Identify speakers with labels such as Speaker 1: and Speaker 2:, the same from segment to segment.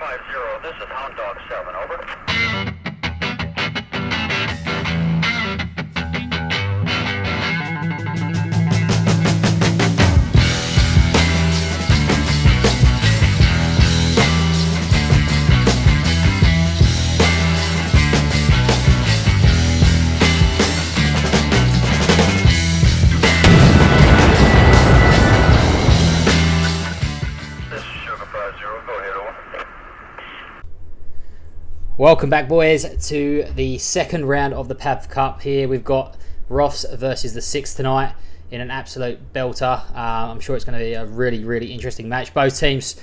Speaker 1: 50, this is Hound Dog 7, over.
Speaker 2: Welcome back, boys, to the second round of the Pav Cup. Here we've got ROFS versus the Six tonight in an absolute belter. I'm sure it's going to be a really, really interesting match. Both teams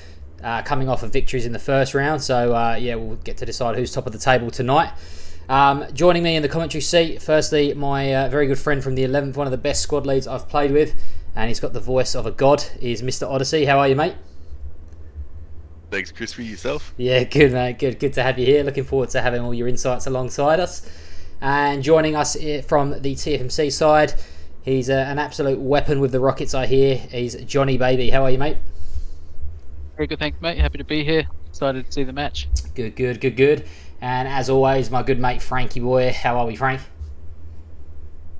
Speaker 2: coming off of victories in the first round, so yeah, we'll get to decide who's top of the table tonight. Joining me in the commentary seat, firstly, my very good friend from the 11th, one of the best squad leads I've played with, and he's got the voice of a god, is Mr. Odyssey. How are you, mate?
Speaker 3: Thanks, Crispy. Yourself?
Speaker 2: Yeah, good, mate. Good to have you here. Looking forward to having all your insights alongside us. And joining us from the TFMC side, he's an absolute weapon with the Rockets, I hear. He's Johnee Baby. How are you, mate?
Speaker 4: Very good, thanks, mate. Happy to be here. Excited to see the match.
Speaker 2: Good. And as always, my good mate Frankie boy. How are we, Frank?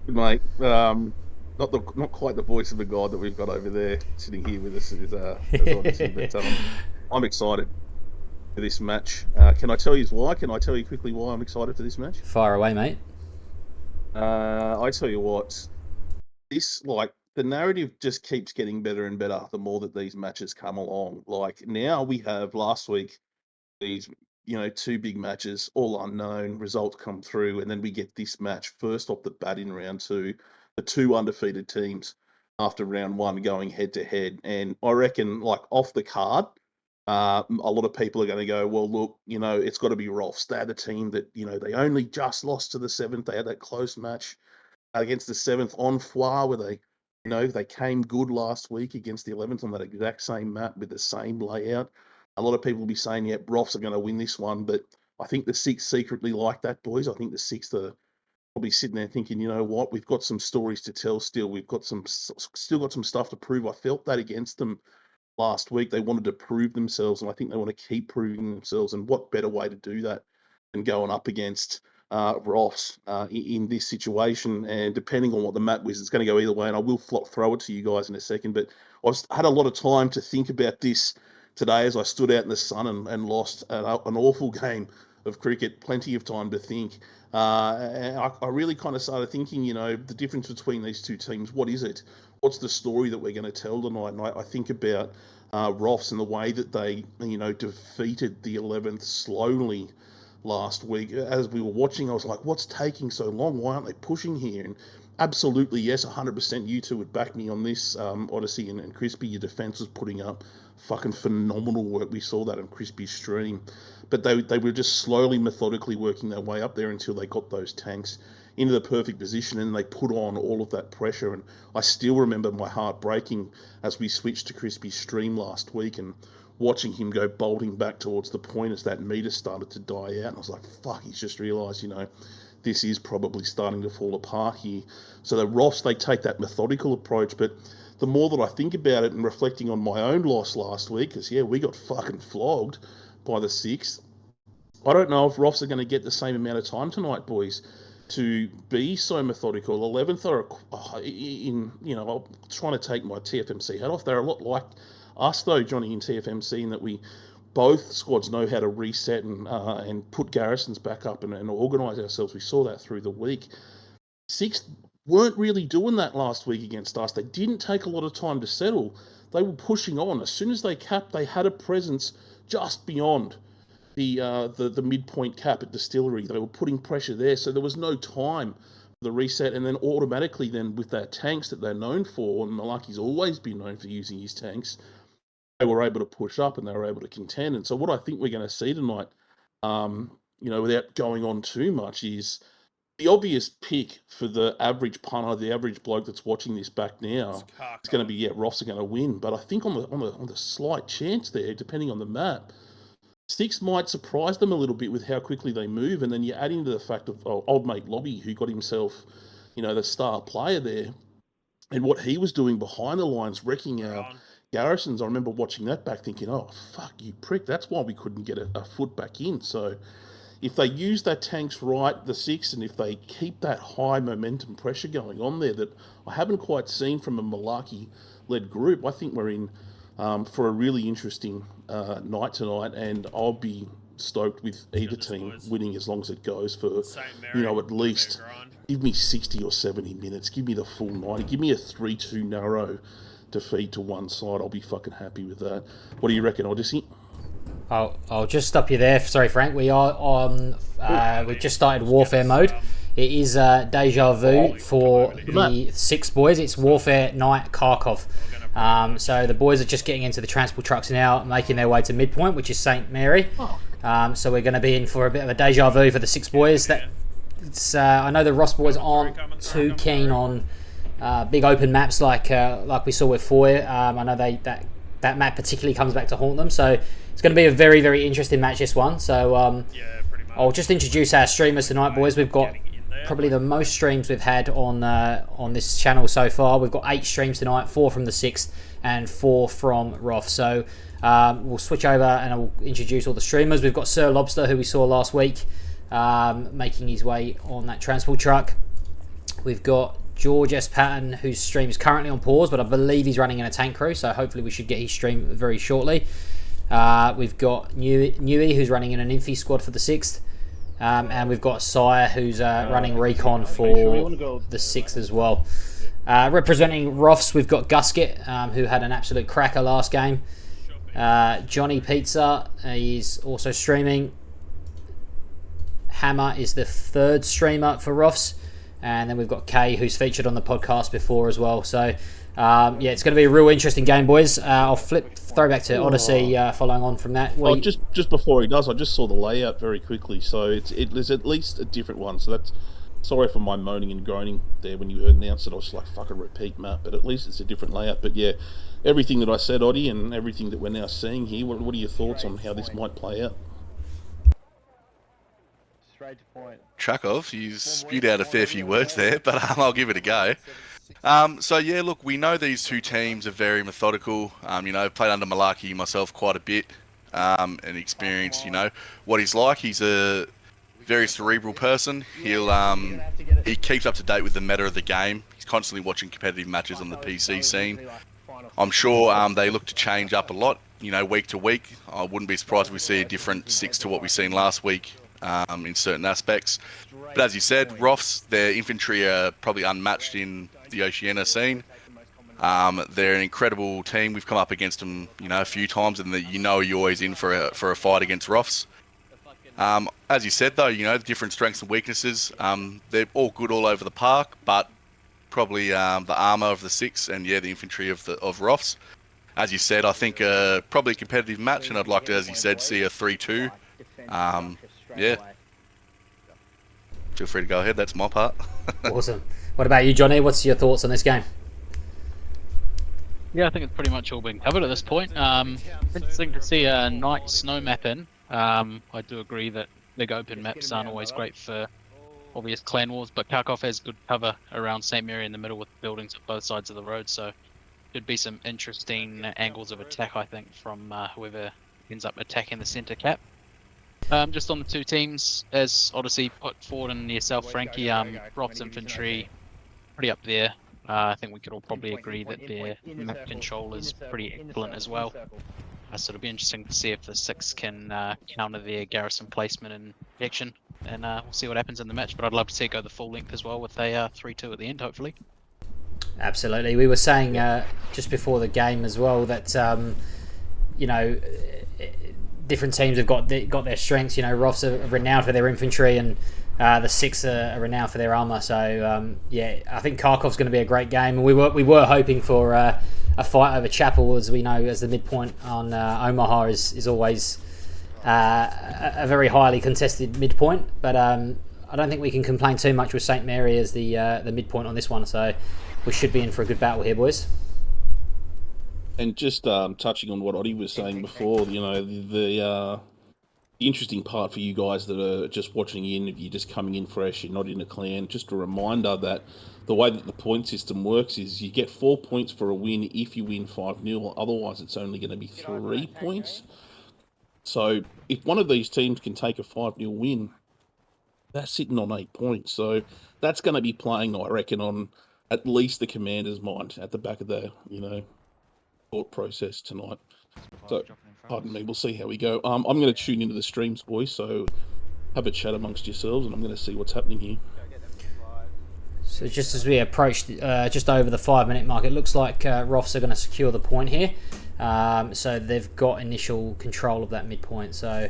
Speaker 5: Good, mate. Not quite the voice of a god that we've got over there sitting here with us is Odyssey, but I'm excited for this match. Can I tell you why? Can I tell you quickly why I'm excited for this match?
Speaker 2: Fire away, mate.
Speaker 5: I tell you what, the narrative just keeps getting better and better the more that these matches come along. Like now we have last week these, two big matches, all unknown, results come through, and then we get this match first off the bat in round two, the two undefeated teams after round one going head to head. And I reckon, off the card, a lot of people are going to go, well, look, it's got to be ROFS. They're the team that, they only just lost to the 7th. They had that close match against the 7th on Foire where they came good last week against the 11th on that exact same map with the same layout. A lot of people will be saying, yeah, ROFS are going to win this one, but I think the 6th secretly like that, boys. I think the 6th are probably sitting there thinking, you know what, we've got some stories to tell still. We've got still got some stuff to prove. I felt that against them last week. They wanted to prove themselves, and I think they want to keep proving themselves. And what better way to do that than going up against ROFS in this situation? And depending on what the map was, it's going to go either way. And I will throw it to you guys in a second. But I had a lot of time to think about this today as I stood out in the sun and lost an awful game of cricket. Plenty of time to think. And I really kind of started thinking, the difference between these two teams. What is it? What's the story that we're going to tell tonight? And I think about ROFS and the way that they, defeated the 11th slowly last week. As we were watching, I was like, what's taking so long? Why aren't they pushing here? And absolutely, yes, 100% you two would back me on this, Odyssey and Crispy. Your defence was putting up fucking phenomenal work. We saw that on Crispy's stream. But they were just slowly, methodically working their way up there until they got those tanks into the perfect position, and they put on all of that pressure. And I still remember my heart breaking as we switched to Crispy's stream last week and watching him go bolting back towards the point as that meter started to die out. And I was like, fuck, he's just realised, this is probably starting to fall apart here. So the ROFS, they take that methodical approach, but the more that I think about it and reflecting on my own loss last week, because, yeah, we got fucking flogged by the 6th, I don't know if ROFS are going to get the same amount of time tonight, boys, to be so methodical. 11th are I'm trying to take my TFMC hat off. They're a lot like us, though, Johnny, in TFMC, in that we both squads know how to reset and put Garrisons back up and organise ourselves. We saw that through the week. 6th weren't really doing that last week against us. They didn't take a lot of time to settle. They were pushing on. As soon as they capped, they had a presence just beyond the midpoint cap at Distillery. They were putting pressure there, so there was no time for the reset. And then automatically, then with their tanks that they're known for, and Malarkey's always been known for using his tanks, they were able to push up and they were able to contend. And so what I think we're going to see tonight, without going on too much, is the obvious pick for the average punter, the average bloke that's watching this back now, is going to be, ROFS are going to win. But I think on the slight chance there, depending on the map, 6 might surprise them a little bit with how quickly they move. And then you add into the fact of old mate Lobby, who got himself, the star player there, and what he was doing behind the lines, wrecking our Garrison's, I remember watching that back thinking, oh, fuck, you prick. That's why we couldn't get a foot back in. So if they use that tanks right, the 6, and if they keep that high momentum pressure going on there that I haven't quite seen from a Malarkey-led group, I think we're in for a really interesting night tonight, and I'll be stoked with either team winning as long as it goes for, at least give me 60 or 70 minutes. Give me the full 90. Give me a 3-2 narrow defeat to one side. I'll be fucking happy with that. What do you reckon, Odyssey?
Speaker 2: I'll just stop you there. Sorry, Frank. We are on. We've just started warfare mode. It is deja vu for the 6 boys. It's warfare night Kharkov. So the boys are just getting into the transport trucks now, making their way to Midpoint, which is St. Mary. So we're going to be in for a bit of a deja vu for the 6 boys. I know the ROFS boys aren't too keen on big open maps like we saw with Foy. I know that map particularly comes back to haunt them. So it's going to be a very, very interesting match, this one. So I'll just introduce our streamers tonight, boys. We've got probably the most streams we've had on this channel so far. We've got 8 streams tonight, 4 from the 6th and 4 from ROFS. So we'll switch over and I'll introduce all the streamers. We've got Sir Lobster, who we saw last week, making his way on that transport truck. We've got George S. Patton, whose stream is currently on pause, but I believe he's running in a tank crew, so hopefully we should get his stream very shortly. We've got Newey, who's running in an Infi squad for the 6th. And we've got Sire, who's running recon for the 6th as well. Representing ROFS, we've got Gusket, who had an absolute cracker last game. Johnny Pizza is also streaming. Hammer is the 3rd streamer for ROFS. And then we've got Kay, who's featured on the podcast before as well. So, it's going to be a real interesting game, boys. I'll throw back to Odyssey following on from that.
Speaker 5: Just before he does, I just saw the layout very quickly. So there's at least a different one. So that's, sorry for my moaning and groaning there when you announced it. I was just like, fucking repeat map. But at least it's a different layout. But yeah, everything that I said, Oddy, and everything that we're now seeing here, what are your thoughts on how this might play out?
Speaker 3: Chakov, you spewed out a fair few words there, but I'll give it a go. So yeah, look, we know these 2 teams are very methodical. Played under Malarkey myself quite a bit, and experienced, what he's like. He's a very cerebral person. He keeps up to date with the meta of the game. He's constantly watching competitive matches on the PC scene. I'm sure they look to change up a lot, week to week. I wouldn't be surprised if we see a different 6 to what we've seen last week. In certain aspects, but as you said, ROFS, their infantry are probably unmatched in the Oceania scene. They're an incredible team. We've come up against them, a few times, and you're always in for a fight against ROFS. As you said, though, the different strengths and weaknesses. They're all good all over the park, but probably the armor of the 6 and the infantry of ROFS. As you said, I think probably a competitive match, and I'd like to, as you said, see a 3-2. Yeah. Feel free to go ahead. That's my part.
Speaker 2: Awesome. What about you, Johnny? What's your thoughts on this game?
Speaker 4: Yeah, I think it's pretty much all been covered at this point. Interesting to see a night snow map in. I do agree that big open maps aren't always great for obvious clan wars, but Kharkov has good cover around St. Mary in the middle with buildings on both sides of the road, so should be some interesting angles of attack, I think, from whoever ends up attacking the centre cap. Just on the 2 teams, as Odyssey put forward and yourself, Frankie, ROFS infantry pretty up there. I think we could all probably agree that their map control is pretty excellent as well. So it'll be interesting to see if the 6 can counter their Garrison placement and protection, and we'll see what happens in the match. But I'd love to see it go the full length as well with a 3-2 at the end, hopefully.
Speaker 2: Absolutely. We were saying just before the game as well that different teams have got their strengths. ROFS are renowned for their infantry, and the 6 are renowned for their armour. So I think Kharkov's going to be a great game. And we were hoping for a fight over Chapel, as we know, as the midpoint on Omaha is always a very highly contested midpoint. But I don't think we can complain too much with St. Mary as the midpoint on this one. So we should be in for a good battle here, boys.
Speaker 5: And just touching on what Oddy was saying before, the The interesting part for you guys that are just watching in, if you're just coming in fresh, you're not in a clan, just a reminder that the way that the point system works is you get 4 points for a win if you win 5-0, otherwise it's only going to be 3 points. So if one of these teams can take a 5-0 win, that's sitting on 8 points. So that's going to be playing, I reckon, on at least the commander's mind at the back of the, thought process tonight. So, pardon me, we'll see how we go. I'm going to tune into the streams, boys, so have a chat amongst yourselves, and I'm going to see what's happening here.
Speaker 2: So just as we approach just over the 5-minute mark, it looks like ROFS are going to secure the point here. So they've got initial control of that midpoint. So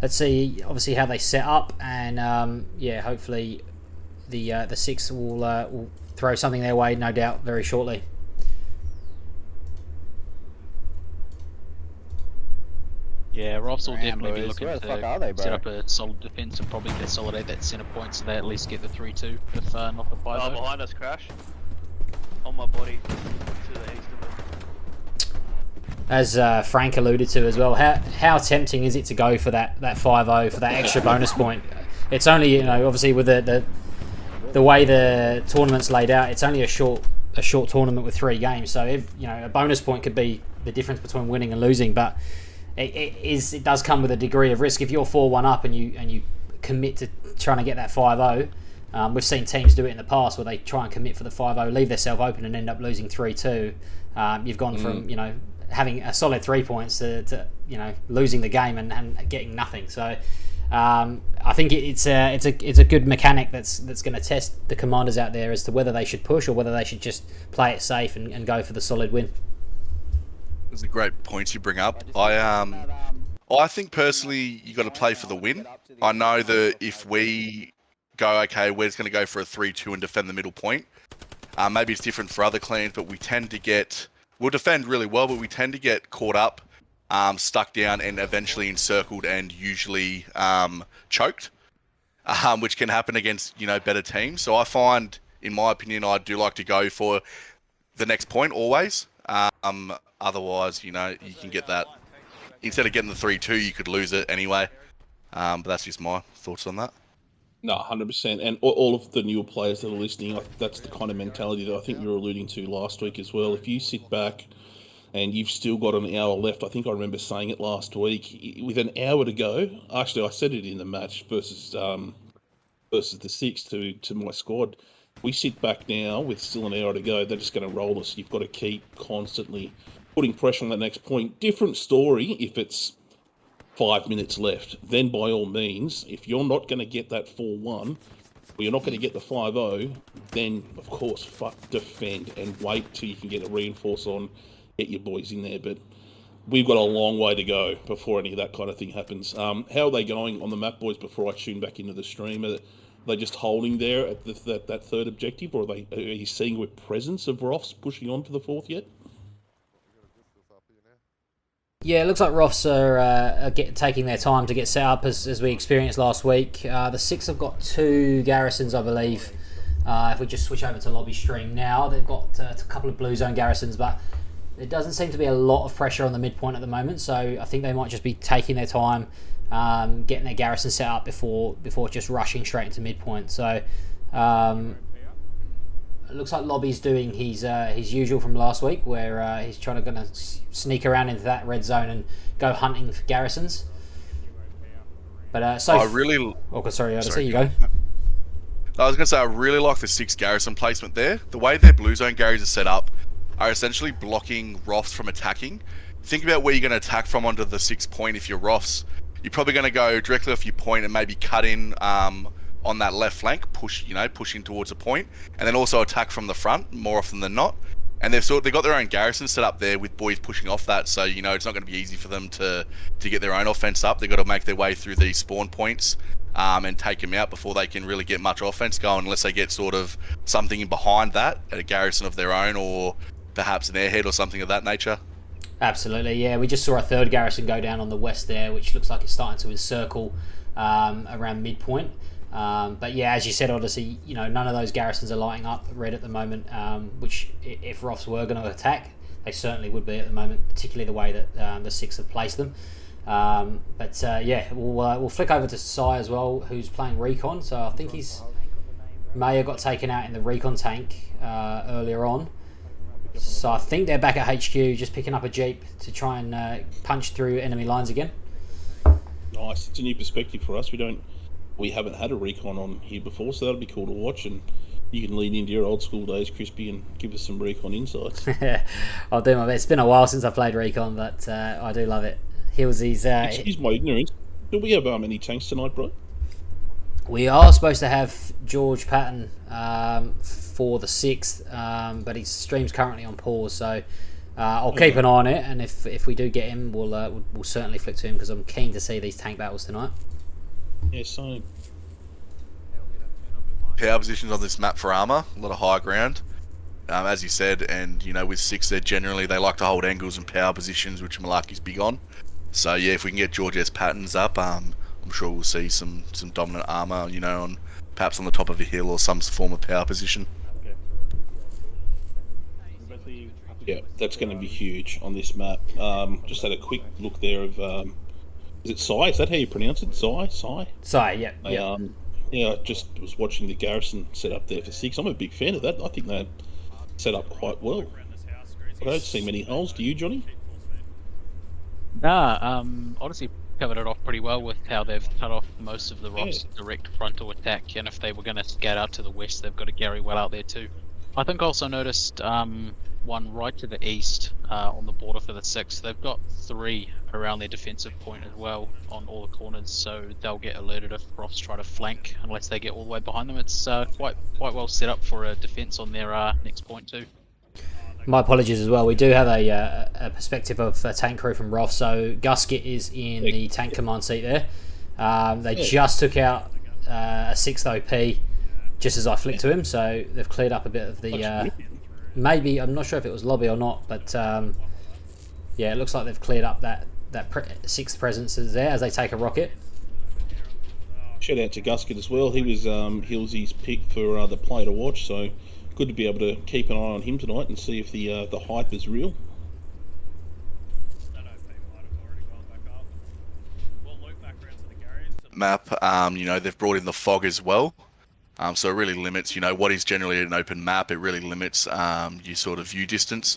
Speaker 2: let's see, obviously, how they set up, and hopefully the Six will throw something their way, no doubt, very shortly.
Speaker 4: Yeah, ROFS will definitely be looking to set up a solid defense and probably consolidate that centre point so they at least get the 3-2 if not the 5-0.
Speaker 6: Oh, behind us, Crash. On my body, to the east of it.
Speaker 2: As Frank alluded to as well, how tempting is it to go for that 5-0 for that extra bonus point? It's only, obviously with the way the tournament's laid out, it's only a short tournament with 3 games. So if a bonus point could be the difference between winning and losing, but it does come with a degree of risk. If you're 4-1 up and you commit to trying to get that 5-0, we've seen teams do it in the past where they try and commit for the 5-0, leave themselves open and end up losing 3-2. You've gone from having a solid 3 points to losing the game and getting nothing. So I think it's a good mechanic that's going to test the commanders out there as to whether they should push or whether they should just play it safe and go for the solid win.
Speaker 3: Those are great points you bring up. I think personally you got to play for the win. I know that if we go, okay, we're just going to go for a 3-2 and defend the middle point. Maybe it's different for other clans, but we'll defend really well, but we tend to get caught up, stuck down, and eventually encircled and usually choked, which can happen against better teams. So I find, in my opinion, I do like to go for the next point always. Otherwise, you can get that. Instead of getting the 3-2, you could lose it anyway. But that's just my thoughts on that.
Speaker 5: No, 100%. And all of the newer players that are listening, that's the kind of mentality that I think you were alluding to last week as well. If you sit back and you've still got an hour left, I think I remember saying it last week, with an hour to go, actually I said it in the match versus the Six to my squad, we sit back now with still an hour to go, they're just going to roll us. You've got to keep constantly putting pressure on that next point. Different story if it's 5 minutes left. Then by all means, if you're not going to get that 4-1, or you're not going to get the 5-0, then of course defend and wait till you can get a reinforce on, get your boys in there. But we've got a long way to go before any of that kind of thing happens. How are they going on the map, boys, before I tune back into the stream? Are they just holding there at that third objective, or are you seeing a presence of ROFS pushing on to the fourth yet?
Speaker 2: Yeah, it looks like ROFS are taking their time to get set up as we experienced last week. The Six have got 2 garrisons, I believe. If we just switch over to lobby stream now, they've got a couple of blue zone garrisons, but there doesn't seem to be a lot of pressure on the midpoint at the moment. So I think they might just be taking their time, getting their garrison set up before just rushing straight into midpoint. So it looks like Lobby's doing his usual from last week, where he's trying to sneak around into that red zone and go hunting for garrisons. But sorry, Odyssey, you go.
Speaker 3: I was going to say, I really like the 6 garrison placement there. The way their blue zone garrisons are set up are essentially blocking ROFS from attacking. Think about where you're going to attack from onto the 6 point if you're ROFS. You're probably going to go directly off your point and maybe cut in on that left flank, pushing towards a point, and then also attack from the front more often than not. And they've got their own garrison set up there with boys pushing off that, so it's not going to be easy for them to get their own offense up. They've got to make their way through these spawn points and take them out before they can really get much offense going, unless they get sort of something in behind that at a garrison of their own, or perhaps an airhead or something of that nature.
Speaker 2: Absolutely, yeah. We just saw a 3rd garrison go down on the west there, which looks like it's starting to encircle around midpoint. But yeah, as you said, Odyssey, none of those garrisons are lighting up red at the moment, which if ROFS were going to attack, they certainly would be at the moment, particularly the way that the Six have placed them. Yeah, we'll flick over to Sai as well, who's playing Recon. So I think he's may have got taken out in the Recon tank earlier on. So I think they're back at HQ, just picking up a Jeep to try and punch through enemy lines again.
Speaker 5: Nice. It's a new perspective for us. We haven't had a Recon on here before, so that'll be cool to watch. And you can lean into your old school days, Crispy, and give us some Recon insights.
Speaker 2: I'll do my best. It's been a while since I played Recon, but I do love it.
Speaker 5: Excuse my ignorance. Do we have any tanks tonight, bro?
Speaker 2: We are supposed to have George Patton for the 6th, but his stream's currently on pause, so I'll keep an eye on it, and if we do get him, we'll certainly flick to him, because I'm keen to see these tank battles tonight.
Speaker 5: Yeah, same.
Speaker 3: Power positions on this map for armor, a lot of high ground, as you said, and with 6 they like to hold angles and power positions, which Malarkey's big on. So yeah, if we can get George's patterns up, I'm sure we'll see some dominant armor, perhaps on the top of a hill or some form of power position.
Speaker 5: Yeah, that's going to be huge on this map. Just had a quick look there of, is it Sai? Is that how you pronounce it? Sai?
Speaker 2: Sai, yeah.
Speaker 5: Yeah, I just was watching the Garrison set up there for 6. I'm a big fan of that. I think they set up quite well. I don't see many holes. Do you, Johnny?
Speaker 4: Nah, Odyssey covered it off pretty well with how they've cut off most of the ROFS direct frontal attack, and if they were going to scout out to the west, they've got a Gary well out there too. I think I also noticed one right to the east on the border for the 6th. They've got 3 around their defensive point as well on all the corners, so they'll get alerted if ROFS try to flank unless they get all the way behind them. It's quite well set up for a defense on their next point too.
Speaker 2: My apologies as well. We do have a perspective of a tank crew from ROFS. So Gusket is in the tank command seat there. They just took out a 6th OP just as I flicked to him. So they've cleared up a bit of the... maybe, I'm not sure if it was lobby or not, but yeah, it looks like they've cleared up that 6th presence is there as they take a rocket.
Speaker 5: Shout out to Gusket as well. He was Hillsy's pick for the play to watch, so good to be able to keep an eye on him tonight and see if the hype is real.
Speaker 3: Map, they've brought in the fog as well, so it really limits, what is generally an open map. It really limits your sort of view distance.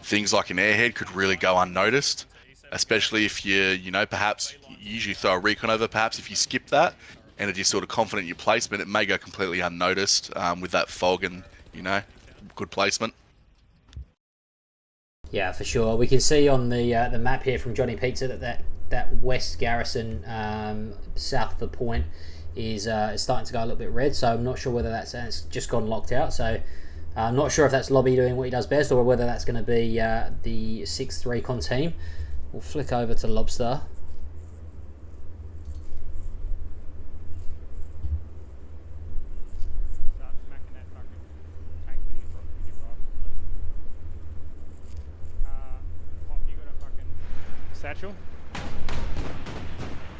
Speaker 3: Things like an airhead could really go unnoticed, especially if you, perhaps you usually throw a recon over. Perhaps if you skip that and are just sort of confident in your placement, it may go completely unnoticed with that fog and good placement.
Speaker 2: Yeah, for sure. We can see on the map here from Johnny Pizza that West Garrison south of the point is starting to go a little bit red. So I'm not sure whether it's just gone locked out. So I'm not sure if that's Lobby doing what he does best or whether that's going to be the 6th Recon team. We'll flick over to Lobster.
Speaker 7: Satchel.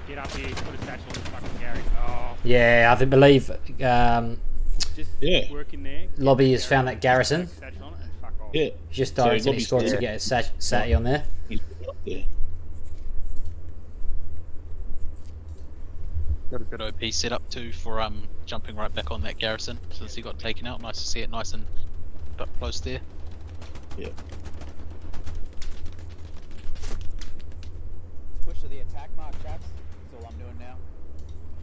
Speaker 7: Get up here, put a satchel on the fucking Gary. Oh.
Speaker 2: Yeah, I believe
Speaker 7: just work in there.
Speaker 2: Lobby has found that Garrison.
Speaker 7: Satchel on it and fuck off.
Speaker 5: Yeah.
Speaker 2: He's just directing his squad to get a Satty on there.
Speaker 5: He's up there.
Speaker 4: Got a good OP set up too for jumping right back on that Garrison since he got taken out. Nice to see it nice and up close there.
Speaker 5: Yeah.
Speaker 8: Push to the attack mark, chaps. That's all I'm doing now.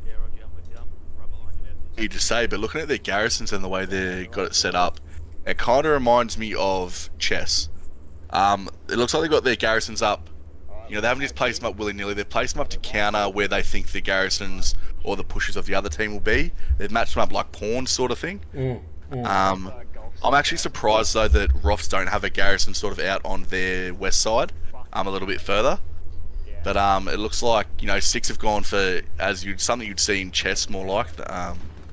Speaker 6: Yeah, Roger, I'm with you. I'm right behind you.
Speaker 3: Easy to say, but looking at their garrisons and the way they got it set up, it kind of reminds me of chess. It looks like they've got their garrisons up. They haven't just placed them up willy-nilly. They've placed them up to counter where they think the garrisons or the pushes of the other team will be. They've matched them up like pawns, sort of thing. I'm actually surprised though that ROFS don't have a garrison sort of out on their west side, a little bit further. But it looks like 6 have gone for something you'd see in chess more like,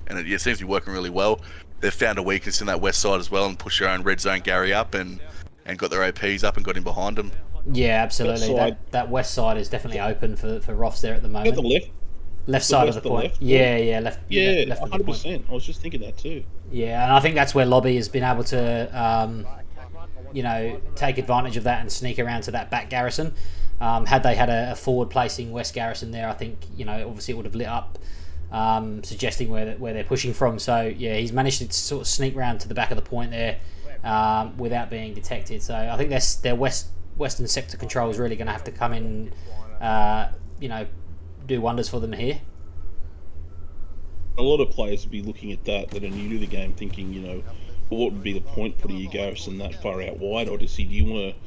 Speaker 3: and it seems to be working really well. They've found a weakness in that west side as well and pushed their own red zone Gary up and got their OPs up and got in behind them.
Speaker 2: Yeah, absolutely. That west side is definitely open for ROFS there at the moment.
Speaker 5: The
Speaker 2: left side of the point.
Speaker 5: Left.
Speaker 2: Yeah, left.
Speaker 5: Yeah,
Speaker 2: left of the point.
Speaker 5: 100%. I was just thinking that too.
Speaker 2: Yeah, and I think that's where Lobby has been able to take advantage of that and sneak around to that back Garrison. Had they had a forward-placing West Garrison there, I think, obviously it would have lit up, suggesting where they're pushing from. So, yeah, he's managed to sort of sneak around to the back of the point there without being detected. So I think their Western sector control is really going to have to come in, do wonders for them here.
Speaker 5: A lot of players would be looking at that are new to the game, thinking, what would be the point putting your Garrison that far out wide? Odyssey, do you want to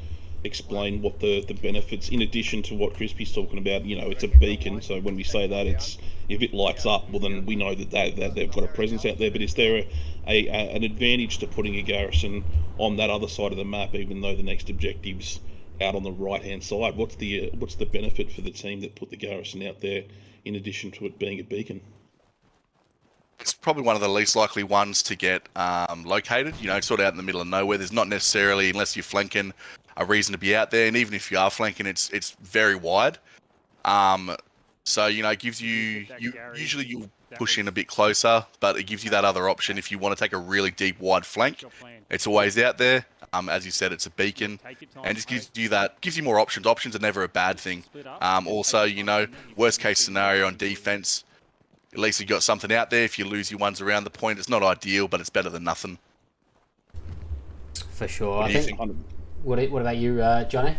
Speaker 5: explain what the benefits, in addition to what Crispy's talking about? It's a beacon, so when we say that, it's if it lights up, well then we know that they've got a presence out there. But is there an advantage to putting a Garrison on that other side of the map, even though the next objective's out on the right hand side? What's the benefit for the team that put the Garrison out there, in addition to it being a beacon?
Speaker 3: It's probably one of the least likely ones to get located, sort of out in the middle of nowhere. There's not necessarily, unless you're flanking, a reason to be out there. And even if you are flanking, it's very wide. So, it gives you usually you'll push in a bit closer, but it gives you that other option. If you want to take a really deep, wide flank, it's always out there. As you said, it's a beacon, and just gives you more options. Options are never a bad thing. Also, worst case scenario on defense, at least you got something out there. If you lose your ones around the point, it's not ideal, but it's better than nothing.
Speaker 2: For sure.
Speaker 3: What do you think?
Speaker 2: What about you, Johnny?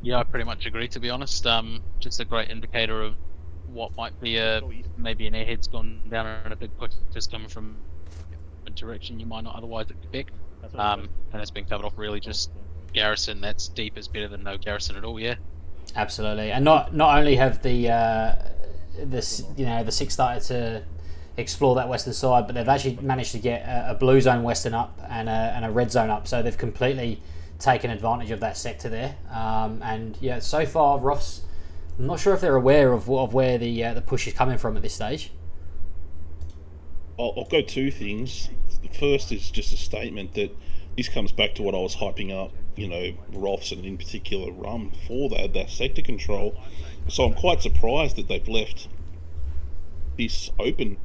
Speaker 4: Yeah, I pretty much agree, to be honest. Just a great indicator of what might be maybe an airhead's gone down and a big push just coming from a direction you might not otherwise expect. And it's been covered off really just Garrison that's deep is better than no Garrison at all, yeah.
Speaker 2: Absolutely. And not only have the six started to explore that western side, but they've actually managed to get a blue zone western up and a red zone up. So they've completely taken advantage of that sector there. And yeah, so far, ROFS, I'm not sure if they're aware of where the push is coming from at this stage.
Speaker 5: I'll go two things. The first is just a statement that this comes back to what I was hyping up, ROFS and in particular Rum for that sector control. So I'm quite surprised that they've left this open,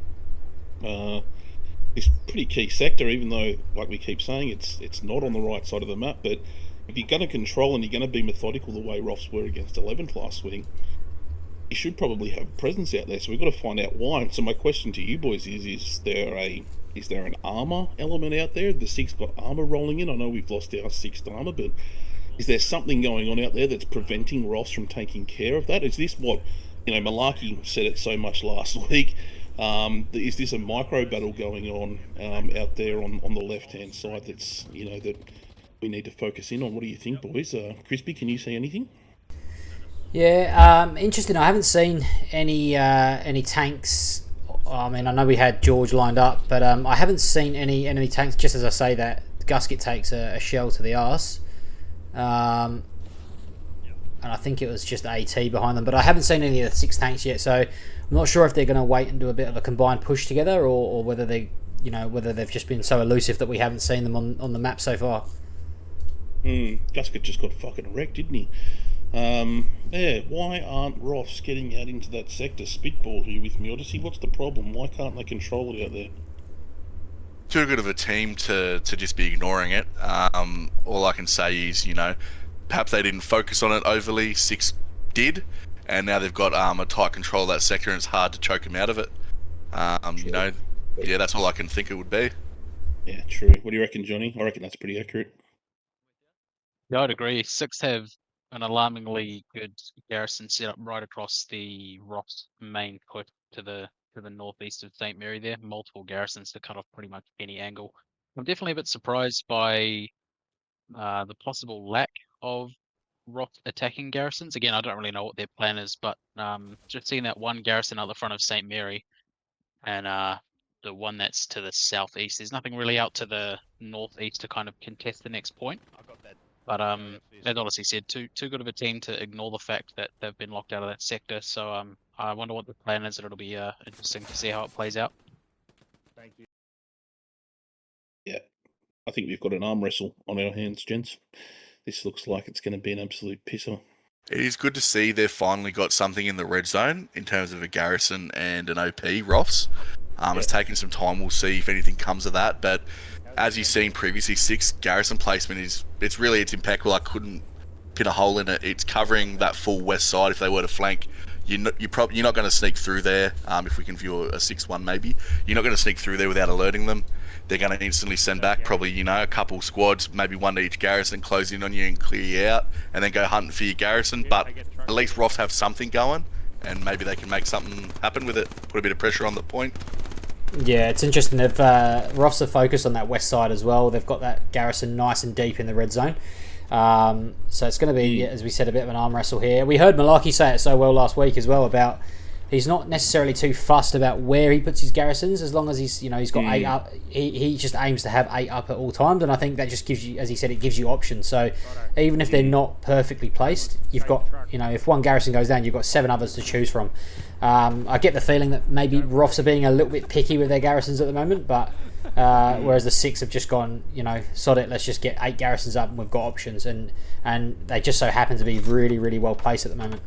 Speaker 5: this pretty key sector, even though, like we keep saying, it's not on the right side of the map. But if you're going to control and you're going to be methodical the way ROFS were against 11th last week, you should probably have a presence out there. So we've got to find out why. So my question to you boys is there an armor element out there? The six got armor rolling in. I know we've lost our sixth armor, but is there something going on out there that's preventing ROFS from taking care of that? Is this what, Malarkey said it so much last week? Is this a micro battle going on out there on the left-hand side that's, that we need to focus in on? What do you think, boys? Crispy, can you see anything?
Speaker 2: Yeah, interesting. I haven't seen any tanks. I mean, I know we had George lined up, but I haven't seen any enemy tanks. Just as I say that, Gusket takes a shell to the arse. And I think it was just AT behind them, but I haven't seen any of the six tanks yet, so I'm not sure if they're going to wait and do a bit of a combined push together, or whether whether they've just been so elusive that we haven't seen them on the map so far.
Speaker 5: Gusket just got fucking wrecked, didn't he? Why aren't ROFS getting out into that sector? Spitball here with me, Odyssey. What's the problem? Why can't they control it out there?
Speaker 3: Too good of a team to just be ignoring it. All I can say is, perhaps they didn't focus on it overly. Six did, and now they've got a tight control of that sector, and it's hard to choke them out of it. That's all I can think it would be.
Speaker 5: Yeah, true. What do you reckon, Johnny? I reckon that's pretty accurate.
Speaker 4: Yeah, I'd agree. Six have an alarmingly good garrison set up right across the ROFS main push to the northeast of St. Mary there. Multiple garrisons to cut off pretty much any angle. I'm definitely a bit surprised by the possible lack of ROFS attacking garrisons. Again, I don't really know what their plan is, but just seeing that one garrison out the front of St. Mary and the one that's to the southeast, there's nothing really out to the northeast to kind of contest the next point. But as Odyssey said, too good of a team to ignore the fact that they've been locked out of that sector. So I wonder what the plan is, and it'll be interesting to see how it plays out.
Speaker 7: Thank you.
Speaker 5: Yeah, I think we've got an arm wrestle on our hands, gents. This looks like it's going to be an absolute pisser.
Speaker 3: It is good to see they've finally got something in the red zone in terms of a garrison and an OP ROFS. It's taken some time. We'll see if anything comes of that. But as you've seen previously, 6 Garrison placement it's impeccable. I couldn't pin a hole in it. It's covering that full west side. If they were to flank, you're not going to sneak through there. If we can view a 6-1 maybe, you're not going to sneak through there without alerting them. They're going to instantly send back probably a couple squads, maybe one to each garrison, close in on you and clear you out, and then go hunting for your garrison. But at least ROFS have something going, and maybe they can make something happen with it. Put a bit of pressure on the point.
Speaker 2: Yeah, it's interesting. They've ROFS are focused on that west side as well. They've got that garrison nice and deep in the red zone. So it's going to be, as we said, a bit of an arm wrestle here. We heard Malarkey say it so well last week as well about he's not necessarily too fussed about where he puts his garrisons as long as he's got 8 up. He just aims to have 8 up at all times, and I think that just gives you, as he said, it gives you options. So even if they're not perfectly placed, you've got if one garrison goes down, you've got 7 others to choose from. I get the feeling that maybe ROFS are being a little bit picky with their garrisons at the moment, but whereas the 6 have just gone, sod it, let's just get 8 garrisons up and we've got options, and they just so happen to be really, really well placed at the moment.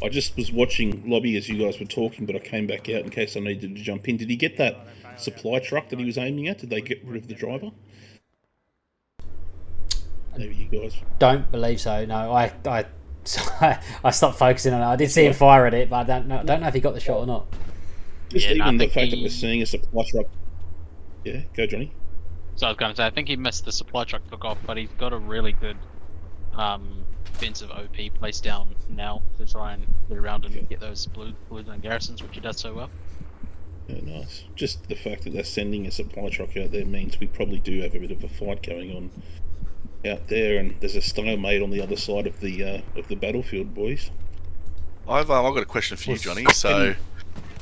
Speaker 5: I just was watching Lobby as you guys were talking, but I came back out in case I needed to jump in. Did he get that supply truck that he was aiming at? Did they get rid of the driver? Maybe you guys
Speaker 2: don't believe so. No, I stopped focusing on it. I did see him fire at it, but I don't know if he got the shot or not.
Speaker 5: Just even the fact that we're seeing a supply truck. Yeah, go Johnny.
Speaker 4: So I was going to say, I think he missed the supply truck took off, but he's got a really good defensive OP placed down now to try and get around and get those blue zone garrisons, which he does so well.
Speaker 5: Yeah, nice. Just the fact that they're sending a supply truck out there means we probably do have a bit of a fight going on out there, and there's a stalemate on the other side of the battlefield, boys.
Speaker 3: I've got a question for you, Johnny. So,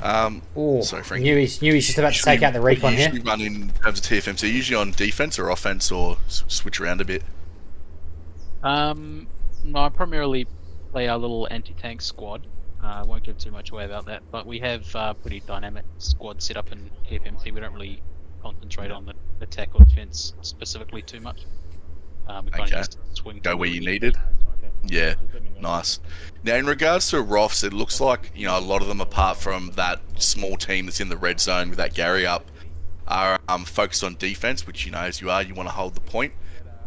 Speaker 3: sorry, Frank.
Speaker 2: Knew he's just about to take out the recon here.
Speaker 3: Usually run in terms of TFMC, usually on defense or offense, or switch around a bit.
Speaker 4: No, I primarily play our little anti-tank squad. I won't give too much away about that, but we have pretty dynamic squad set up in TFMC. We don't really concentrate on the attack or defense specifically too much. We kind of just swing
Speaker 3: go where you needed. Yeah, nice. Now, in regards to ROFS, it looks like a lot of them, apart from that small team that's in the red zone with that Gary up, are focused on defense, which you want to hold the point.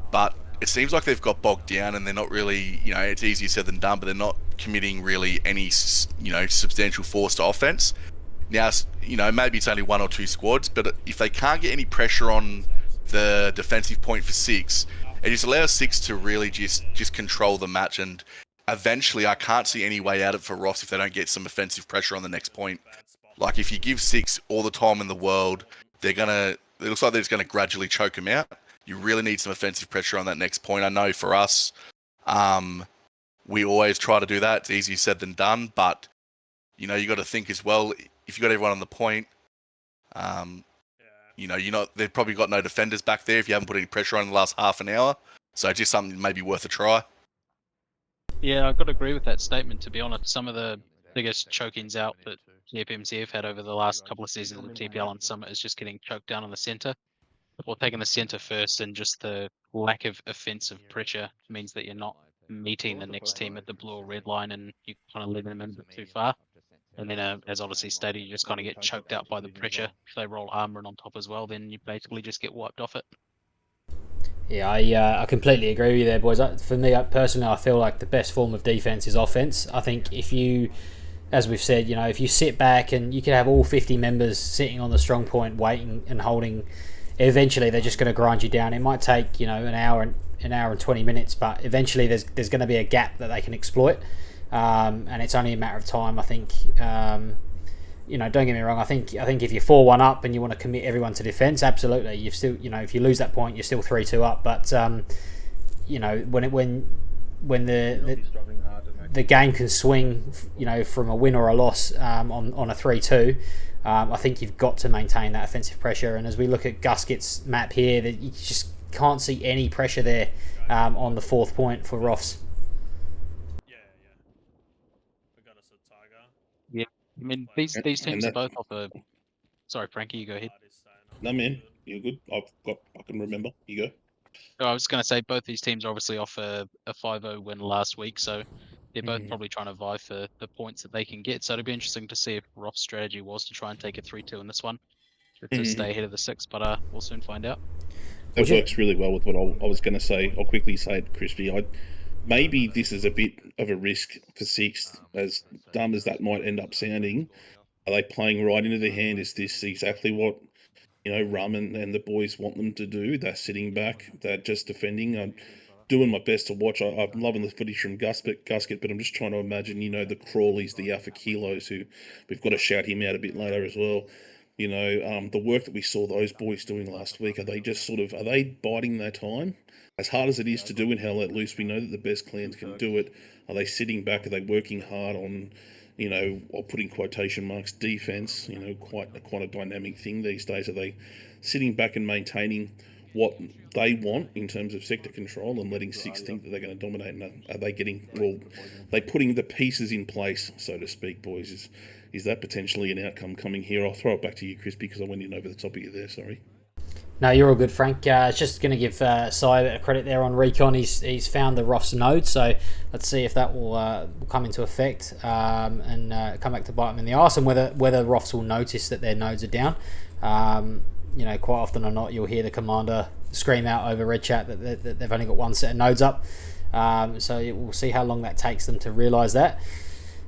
Speaker 3: But it seems like they've got bogged down, and they're not really, it's easier said than done, but they're not committing really any, substantial force to offense. Now, maybe it's only 1 or 2 squads, but if they can't get any pressure on the defensive point for 6, it just allows 6 to really just control the match, and eventually I can't see any way out of it for ROFS if they don't get some offensive pressure on the next point. Like, if you give 6 all the time in the world, it looks like they're just going to gradually choke them out. You really need some offensive pressure on that next point. I know for us, we always try to do that. It's easier said than done, but you got to think as well. If you got everyone on the point, they've probably got no defenders back there if you haven't put any pressure on in the last half an hour. So just something maybe worth a try.
Speaker 4: Yeah, I've got to agree with that statement, to be honest. Some of the biggest chokings out that TFMC have had over the last couple of seasons of TPL and Summit is just getting choked down on the centre. Or taking the centre first, and just the lack of offensive pressure means that you're not meeting the next team at the blue or red line, and you kind of leaving them in a bit too far. And then, as Odyssey stated, you just kind of get choked out by the pressure. If they roll armor on top as well, then you basically just get wiped off it.
Speaker 2: Yeah, I completely agree with you there, boys. For me, personally, I feel like the best form of defense is offense. I think if you, as we've said, if you sit back and you could have all 50 members sitting on the strong point waiting and holding, eventually they're just going to grind you down. It might take an hour and 20 minutes, but eventually there's going to be a gap that they can exploit, and it's only a matter of time. I think don't get me wrong, I think if you're 4-1 up and you want to commit everyone to defense, absolutely, you've still if you lose that point, you're still 3-2 up. But when the game can swing from a win or a loss on a 3-2, I think you've got to maintain that offensive pressure. And as we look at Gusket's map here, that you just can't see any pressure there on the 4th point for ROFS.
Speaker 4: Yeah, I mean these teams are both off a. Sorry, Frankie, you go ahead.
Speaker 5: No man, you're good. I can remember. You go.
Speaker 4: Oh, I was going to say both these teams are obviously off a 5-0 win last week, so they're both probably trying to vie for the points that they can get. So it'll be interesting to see if ROF's strategy was to try and take a 3-2 in this one. to stay ahead of the 6, but we'll soon find out.
Speaker 5: That works really well with what I was going to say. I'll quickly say it, Crispy. Maybe this is a bit of a risk for 6th, as dumb as that might end up sounding. Are they playing right into their hand? Is this exactly what Rum and the boys want them to do? They're sitting back, they're just defending. I'm doing my best to watch. I'm loving the footage from Gusket, but I'm just trying to imagine, the Crawleys, the Alpha Kilos, who we've got to shout him out a bit later as well. The work that we saw those boys doing last week, are they biding their time? As hard as it is to do in Hell Let Loose, we know that the best clans can do it. Are they sitting back? Are they working hard on, I'll put in quotation marks, defense, quite a dynamic thing these days? Are they sitting back and maintaining what they want in terms of sector control and letting 6 think that they're going to dominate? And are they putting the pieces in place, so to speak, boys? Is that potentially an outcome coming here? I'll throw it back to you, Crispy, because I went in over the top of you there, sorry.
Speaker 2: No, you're all good, Frank. Just going to give Sai a bit of credit there on recon. He's found the ROFS node, so let's see if that will come into effect and come back to bite them in the arse, and whether ROFS will notice that their nodes are down. Quite often or not, you'll hear the commander scream out over red chat that they've only got one set of nodes up. So we'll see how long that takes them to realise that.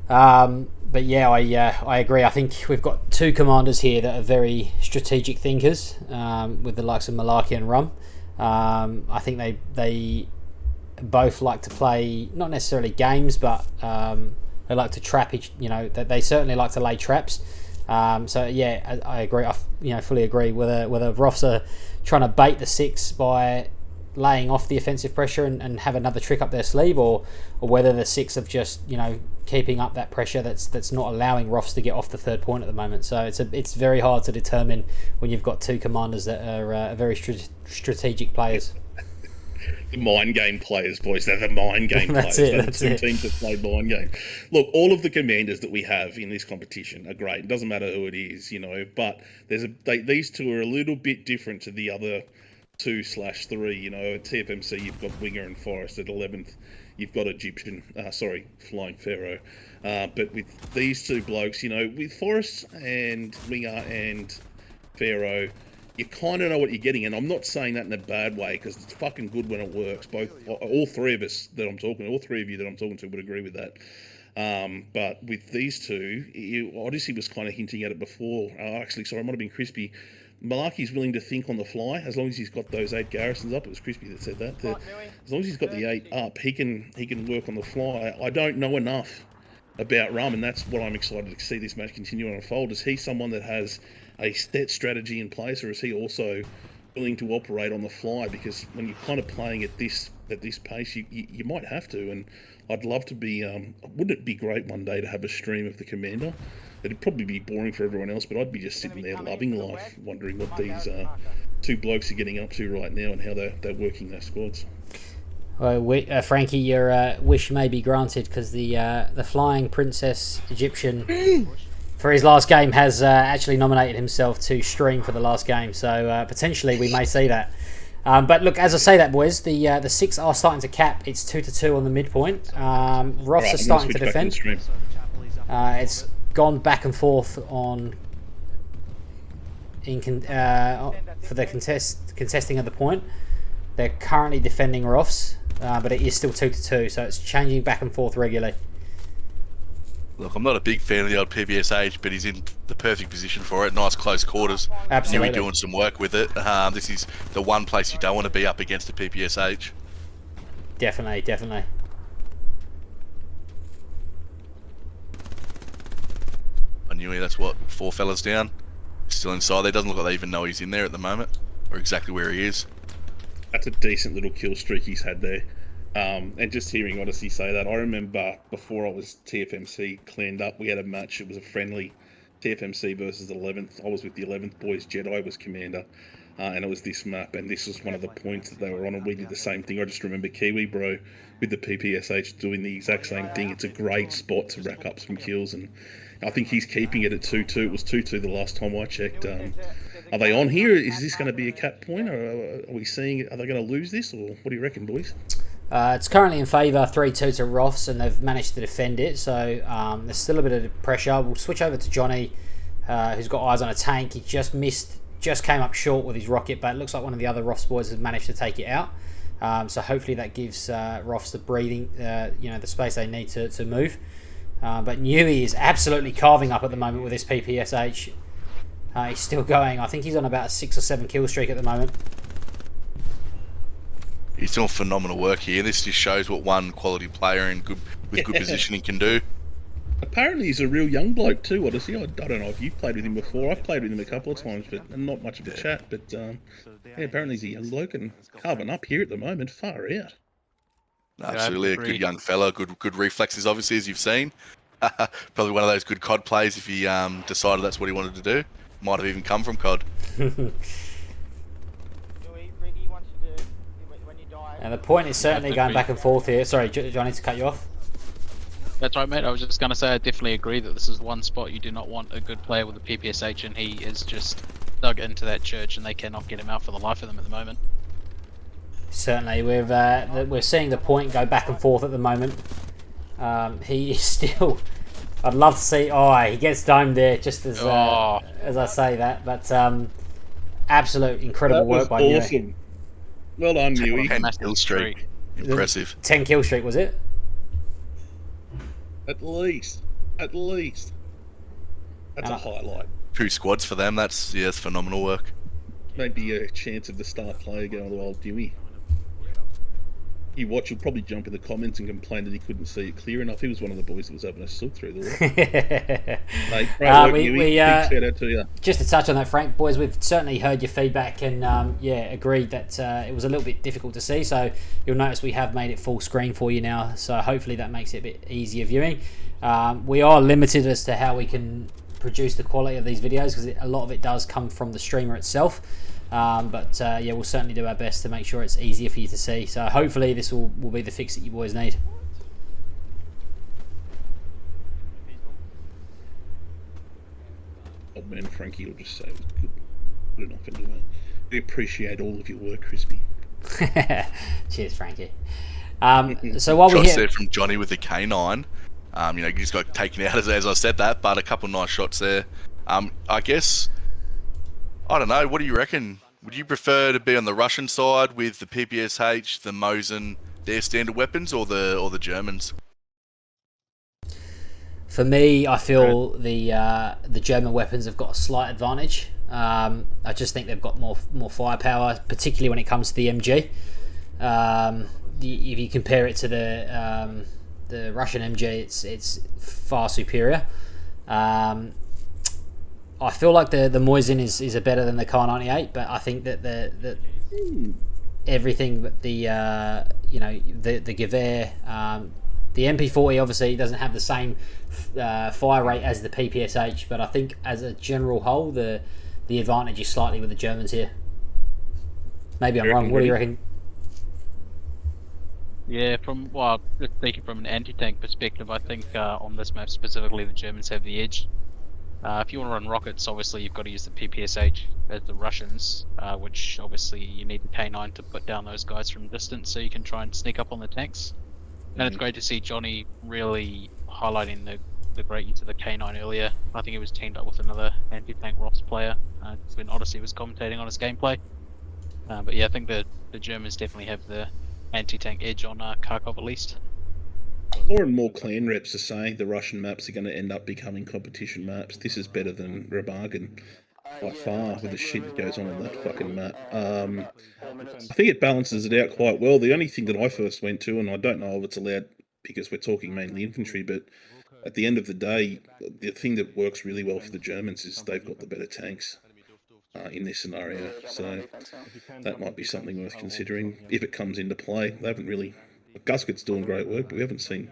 Speaker 2: But yeah, I agree. I think we've got 2 commanders here that are very strategic thinkers, with the likes of Malarkey and Rum. I think they both like to play, not necessarily games, but they like to trap each. They certainly like to lay traps. So yeah, I agree. I fully agree. Whether ROFS are trying to bait the 6 by laying off the offensive pressure and have another trick up their sleeve, or whether the 6 of just keeping up that pressure that's not allowing ROFS to get off the 3rd point at the moment. So it's very hard to determine when you've got 2 commanders that are very strategic players.
Speaker 5: The mind game players, boys. They're the mind game players. They're the 2 teams that play mind game. Look, all of the commanders that we have in this competition are great. It doesn't matter who it is, but these 2 are a little bit different to the other 2/3. At TFMC, you've got Winger and Forest. At 11th, you've got Flying Pharaoh. But with these 2 blokes, with Forest and Winger and Pharaoh, you kind of know what you're getting. And I'm not saying that in a bad way, because it's fucking good when it works. All 3 of you that I'm talking to would agree with that. But with these 2, Odyssey was kind of hinting at it before. It might have been Crispy. Malarkey's willing to think on the fly, as long as he's got those 8 Garrisons up. It was Crispy that said that. As long as he's got the 8 up, he can work on the fly. I don't know enough about Rum, and that's what I'm excited to see this match continue to unfold. Is he someone that has a set strategy in place, or is he also willing to operate on the fly? Because when you're kind of playing at this pace, you might have to. And I'd love to be. Wouldn't it be great one day to have a stream of the commander? It'd probably be boring for everyone else, but I'd be just sitting there loving life, wondering what these 2 blokes are getting up to right now and how they're working their squads.
Speaker 2: Well, Frankie, your wish may be granted, because the Flying Princess Egyptian for his last game has actually nominated himself to stream for the last game, so potentially we may see that. But look, as I say that, boys, the 6 are starting to cap. It's 2-2 on the midpoint. ROFS are starting to defend. It's gone back and forth for the contesting of the point. They're currently defending ROFS, but it is still 2-2, so it's changing back and forth regularly.
Speaker 3: Look, I'm not a big fan of the old PPSH, but he's in the perfect position for it. Nice close quarters.
Speaker 2: Absolutely.
Speaker 3: You're doing some work with it. This is the one place you don't want to be up against a PPSH.
Speaker 2: Definitely.
Speaker 3: I knew that's what, 4 fellas down. Still inside there. Doesn't look like they even know he's in there at the moment, or exactly where he is.
Speaker 5: That's a decent little kill streak he's had there. And just hearing Odyssey say that, I remember before I was TFMC cleaned up, we had a match. It was a friendly TFMC versus 11th. I was with the 11th boys. Jedi was commander. And it was this map, and this was one of the points that they were on, and we did the same thing. I just remember Kiwi Bro with the PPSH doing the exact same thing. It's a great spot to rack up some kills, and I think he's keeping it at 2-2. It was 2-2 the last time I checked. Are they on here? Is this going to be a cap point, or are we seeing? Are they going to lose this, or what do you reckon, boys?
Speaker 2: It's currently in favour, 3-2 to ROFS, and they've managed to defend it. So there's still a bit of pressure. We'll switch over to Johnee, who's got eyes on a tank. He just missed just came up short with his rocket, but it looks like one of the other ROFS boys has managed to take it out. So hopefully that gives ROFS the breathing, the space they need to move. But Newey is absolutely carving up at the moment with his PPSH. He's still going. I think he's on about a 6 or 7 kill streak at the moment.
Speaker 3: He's doing phenomenal work here. This just shows what one quality player with good positioning can do.
Speaker 5: Apparently he's a real young bloke too, Odyssey. I don't know if you've played with him before. I've played with him a couple of times, but not much of a chat. But apparently he's a young bloke and carving up here at the moment. Far out.
Speaker 3: Absolutely, a good young fella. Good reflexes, obviously, as you've seen. Probably one of those good COD plays if he decided that's what he wanted to do. Might have even come from COD.
Speaker 2: And the point is certainly going back and forth here. Sorry, Johnny, to cut you off.
Speaker 4: That's right, mate. I was just going to say I definitely agree that this is one spot you do not want a good player with a PPSH, and he is just dug into that church, and they cannot get him out for the life of them at the moment.
Speaker 2: Certainly, we're seeing the point go back and forth at the moment. He is still. I'd love to see. Oh, he gets domed there, just as I say that. But absolute incredible work by Newey.
Speaker 5: Awesome. Well done, Newey.
Speaker 3: 10 kill streak. Impressive.
Speaker 2: 10 kill streak, was it?
Speaker 5: At least. That's a highlight.
Speaker 3: 2 squads for them. That's phenomenal work.
Speaker 5: Maybe a chance of the star player going to old Dewey. You watch, he'll probably jump in the comments and complain that he couldn't see it clear enough. He was one of the boys that was having a soot through the water. Mate, great work, Dewey. Big shout out to you.
Speaker 2: Just to touch on that, Frank, boys, we've certainly heard your feedback and agreed that it was a little bit difficult to see. So you'll notice we have made it full screen for you now. So hopefully that makes it a bit easier viewing. We are limited as to how we can produce the quality of these videos because a lot of it does come from the streamer itself. But we'll certainly do our best to make sure it's easier for you to see. So hopefully this will be the fix that you boys need.
Speaker 5: Old man Frankie will just say it was good enough anyway. We appreciate all of your work, Crispy.
Speaker 2: Cheers, Frankie. So while we're
Speaker 3: here,
Speaker 2: there
Speaker 3: from Johnny with the K9. You just got taken out as I said that, but a couple of nice shots there. I guess. I don't know. What do you reckon? Would you prefer to be on the Russian side with the PPSH, the Mosin, their standard weapons, or the Germans?
Speaker 2: For me, I feel the German weapons have got a slight advantage. I just think they've got more firepower, particularly when it comes to the MG. If you compare it to the Russian MG, it's far superior. I feel like the Mosin is better than the Kar 98, but I think that the everything but the Gewehr, the MP40 obviously doesn't have the same fire rate as the PPSH, but I think as a general whole the advantage is slightly with the Germans here. Maybe I'm wrong. What do you reckon?
Speaker 4: Yeah, just thinking from an anti-tank perspective, I think on this map specifically, the Germans have the edge. If you want to run rockets, obviously you've got to use the PPSH as the Russians, which obviously you need the K9 to put down those guys from distance so you can try and sneak up on the tanks. And it's great to see Johnny really highlighting the great use of the K9 earlier. I think he was teamed up with another anti-tank ROFS player when Odyssey was commentating on his gameplay. But yeah, I think the Germans definitely have the anti-tank edge on Kharkov at least.
Speaker 5: More and more clan reps are saying the Russian maps are going to end up becoming competition maps. This is better than Rebargan by far with the shit that goes on that fucking map. I think it balances it out quite well. The only thing that I first went to, and I don't know if it's allowed because we're talking mainly infantry, but at the end of the day, the thing that works really well for the Germans is they've got the better tanks in this scenario. So that might be something worth considering if it comes into play. They haven't really... Gusket's doing great work, but we haven't seen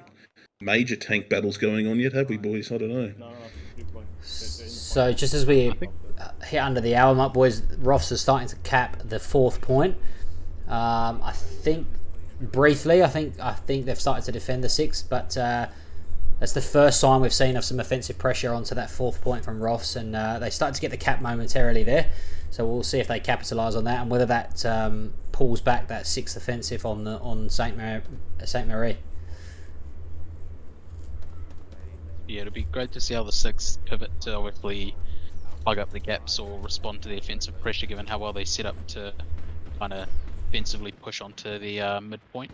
Speaker 5: major tank battles going on yet, have we, boys? I don't know.
Speaker 2: So just as we hit under the hour mark, boys, ROFS is starting to cap the 4th point. I think briefly, I think they've started to defend the 6th, but that's the first sign we've seen of some offensive pressure onto that 4th point from ROFS, and they started to get the cap momentarily there. So we'll see if they capitalise on that and whether that pulls back that 6th offensive on Saint Marie.
Speaker 4: Yeah, it'll be great to see how the 6th pivot to obviously plug up the gaps or respond to the offensive pressure, given how well they set up to kind of offensively push onto the midpoint.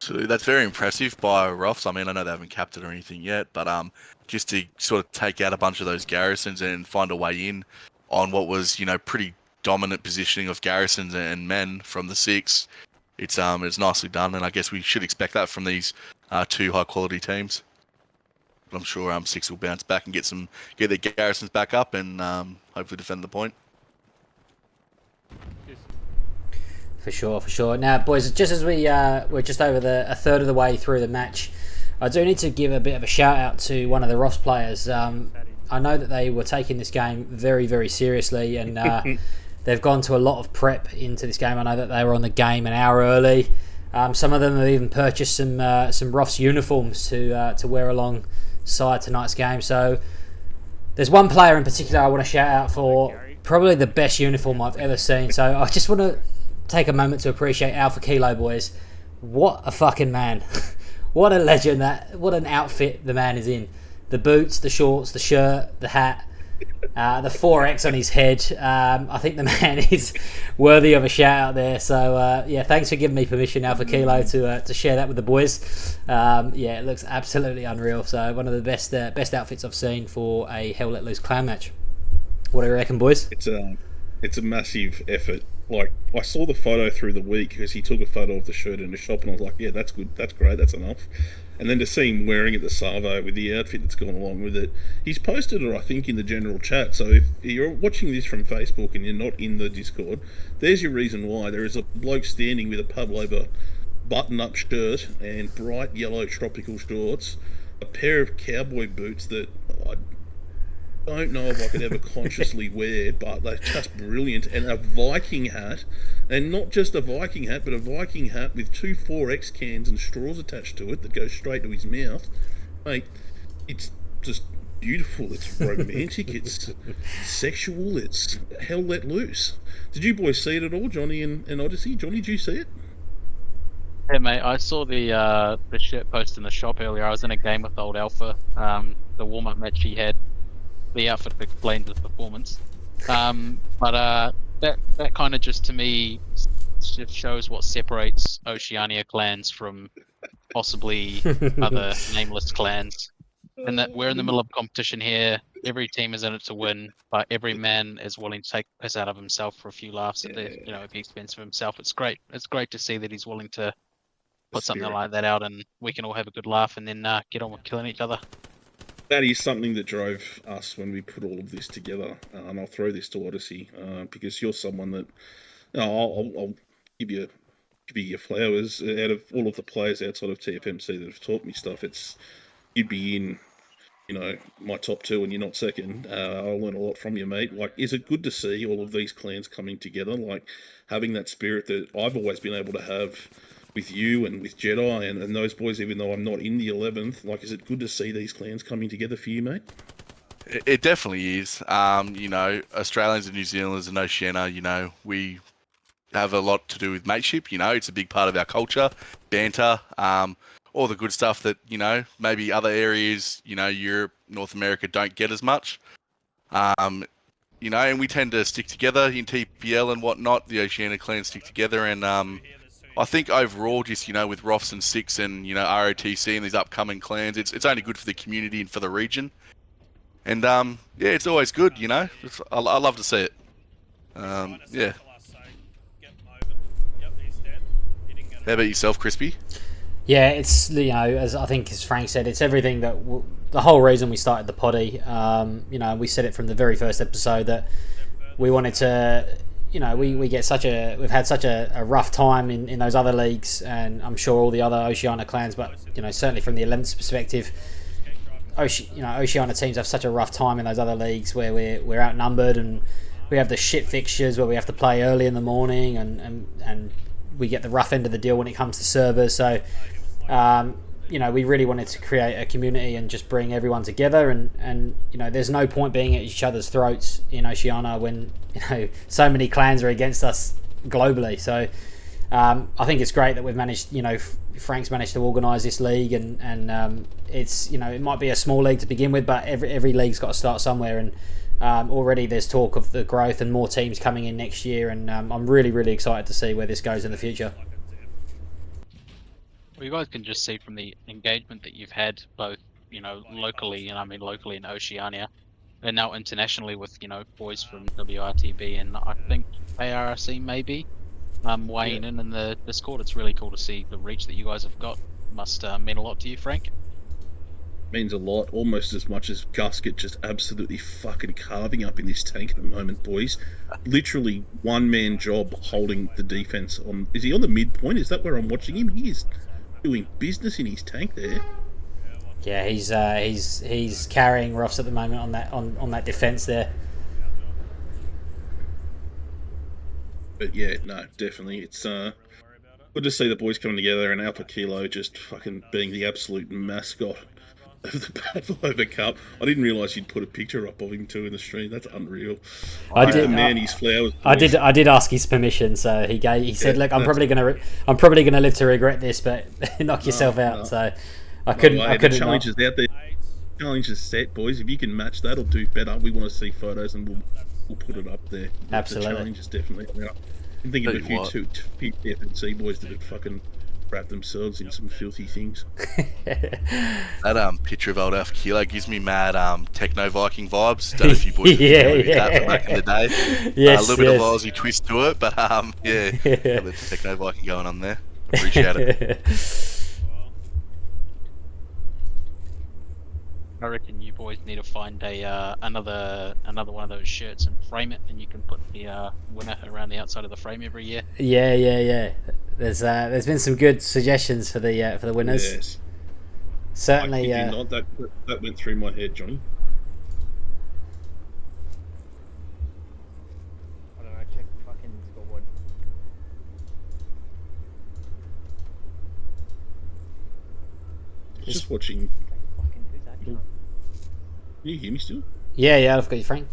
Speaker 3: So that's very impressive by ROFS. I mean, I know they haven't capped it or anything yet, but just to sort of take out a bunch of those Garrisons and find a way in on what was, pretty dominant positioning of Garrisons and men from the 6, it's nicely done, and I guess we should expect that from these 2 high quality teams. But I'm sure 6 will bounce back and get their Garrisons back up and hopefully defend the point.
Speaker 2: For sure. Now, boys, just as we're just over a third of the way through the match, I do need to give a bit of a shout out to one of the ROFS players. I know that they were taking this game very, very seriously, and they've gone to a lot of prep into this game. I know that they were on the game an hour early. Some of them have even purchased some ROFS uniforms to wear alongside tonight's game. So there's one player in particular I want to shout out for probably the best uniform I've ever seen. So I just want to take a moment to appreciate Alpha Kilo, boys. What a fucking man. What a legend. What an outfit the man is in. The boots, the shorts, the shirt, the hat, the 4X on his head. I think the man is worthy of a shout out there. So thanks for giving me permission, Alpha Kilo, to share that with the boys. It looks absolutely unreal. So one of the best outfits I've seen for a Hell Let Loose clan match. What do you reckon, boys?
Speaker 5: It's a massive effort. Like, I saw the photo through the week because he took a photo of the shirt in the shop, and I was like, yeah, that's good, that's great, that's enough. And then to see him wearing it, the Savo, with the outfit that's gone along with it, he's posted it, I think, in the general chat. So if you're watching this from Facebook and you're not in the Discord, there's your reason why. There is a bloke standing with a pullover button-up shirt and bright yellow tropical shorts, a pair of cowboy boots that I don't know if I could ever consciously wear, but they're just brilliant, and a Viking hat, and not just a Viking hat, but a Viking hat with 2 4X cans and straws attached to it that go straight to his mouth. Mate, it's just beautiful, it's romantic, it's sexual, it's hell let loose. Did you boys see it at all, Johnny and Odyssey? Johnny, did you see it?
Speaker 4: Hey mate, I saw the shirt post in the shop earlier. I was in a game with old Alpha, the warm-up match he had. The outfit explains his performance, but that kind of just, to me, just shows what separates Oceania clans from possibly other nameless clans, and that we're in the middle of competition here. Every team is in it to win, but every man is willing to take the piss out of himself for a few laughs at the expense of himself. It's great. It's great to see that he's willing to put something like that out, and we can all have a good laugh and then get on with killing each other.
Speaker 5: That is something that drove us when we put all of this together, and I'll throw this to Odyssey because you're someone that I'll give you your flowers. Out of all of the players outside of TFMC that have taught me stuff, you'd be in, my top 2, and you're not second. I'll learn a lot from you, mate. Like, is it good to see all of these clans coming together, like having that spirit that I've always been able to have with you and with Jedi and those boys, even though I'm not in the 11th? Like, is it good to see these clans coming together for you, mate?
Speaker 3: It definitely is. Australians and New Zealanders and Oceania, we have a lot to do with mateship. It's a big part of our culture, banter, all the good stuff that, maybe other areas, Europe, North America don't get as much. And we tend to stick together in TPL and whatnot. The Oceania clans stick together, and I think overall, just, with ROFS and 6 and, ROTC and these upcoming clans, it's only good for the community and for the region. And, it's always good, I love to see it. Yeah. How about yourself, Crispy?
Speaker 2: Yeah, it's, as I think as Frank said, it's everything that the whole reason we started the poddy. We said it from the very first episode that we wanted to, we've had such a rough time in those other leagues, and I'm sure all the other Oceania clans, but certainly from the 11th perspective, Oceania teams have such a rough time in those other leagues where we're outnumbered, and we have the shit fixtures where we have to play early in the morning, and we get the rough end of the deal when it comes to servers. So we really wanted to create a community and just bring everyone together, and there's no point being at each other's throats in Oceania when so many clans are against us globally. So I think it's great that we've managed, Frank's managed to organise this league, and it's, it might be a small league to begin with, but every league's got to start somewhere, and already there's talk of the growth and more teams coming in next year, and I'm really, really excited to see where this goes in the future.
Speaker 4: Well, you guys can just see from the engagement that you've had, both, locally, and I mean locally in Oceania, and now internationally with, boys from WRTB and I think ARRC maybe, weighing in the Discord. It's really cool to see the reach that you guys have got. Must mean a lot to you, Frank.
Speaker 5: Means a lot, almost as much as Gusket just absolutely fucking carving up in this tank at the moment, boys. Literally one-man job holding the defense on. Is he on the midpoint? Is that where I'm watching him? He is doing business in his tank there.
Speaker 2: Yeah, he's carrying ROFS at the moment on that defense there.
Speaker 5: But yeah, no, definitely. It's good to see the boys coming together and Alpha Kilo just fucking being the absolute mascot of the Pav Cup. I didn't realise you'd put a picture up of him too in the stream. That's unreal.
Speaker 2: I did.
Speaker 5: The man his flowers.
Speaker 2: I did ask his permission, so he said, "Look, I'm probably gonna live to regret this, but knock yourself out." No. So I couldn't.
Speaker 5: The challenge is out there. Challenge is set, boys. If you can match that or do better, we want to see photos and we'll put it up there.
Speaker 2: Absolutely.
Speaker 5: The challenge is definitely out. I'm thinking of a few FNC boys that have fucking wrapped themselves in some filthy things.
Speaker 3: That picture of old Alpha Kilo gives me mad techno Viking vibes. Don't know if you boys that from back in the day.
Speaker 2: Yes,
Speaker 3: a little bit of Aussie twist to it, but yeah, the techno Viking going on there. Appreciate it.
Speaker 4: I reckon you boys need to find a another one of those shirts and frame it, and you can put the winner around the outside of the frame every year.
Speaker 2: Yeah. There's been some good suggestions for the winners.
Speaker 5: Yes.
Speaker 2: Certainly.
Speaker 5: That went through my head, Johnny.
Speaker 7: I don't know, check the fucking scoreboard.
Speaker 5: Just watching.
Speaker 7: Fucking who's that?
Speaker 5: Can you hear me still?
Speaker 2: Yeah, I've got you, Frank.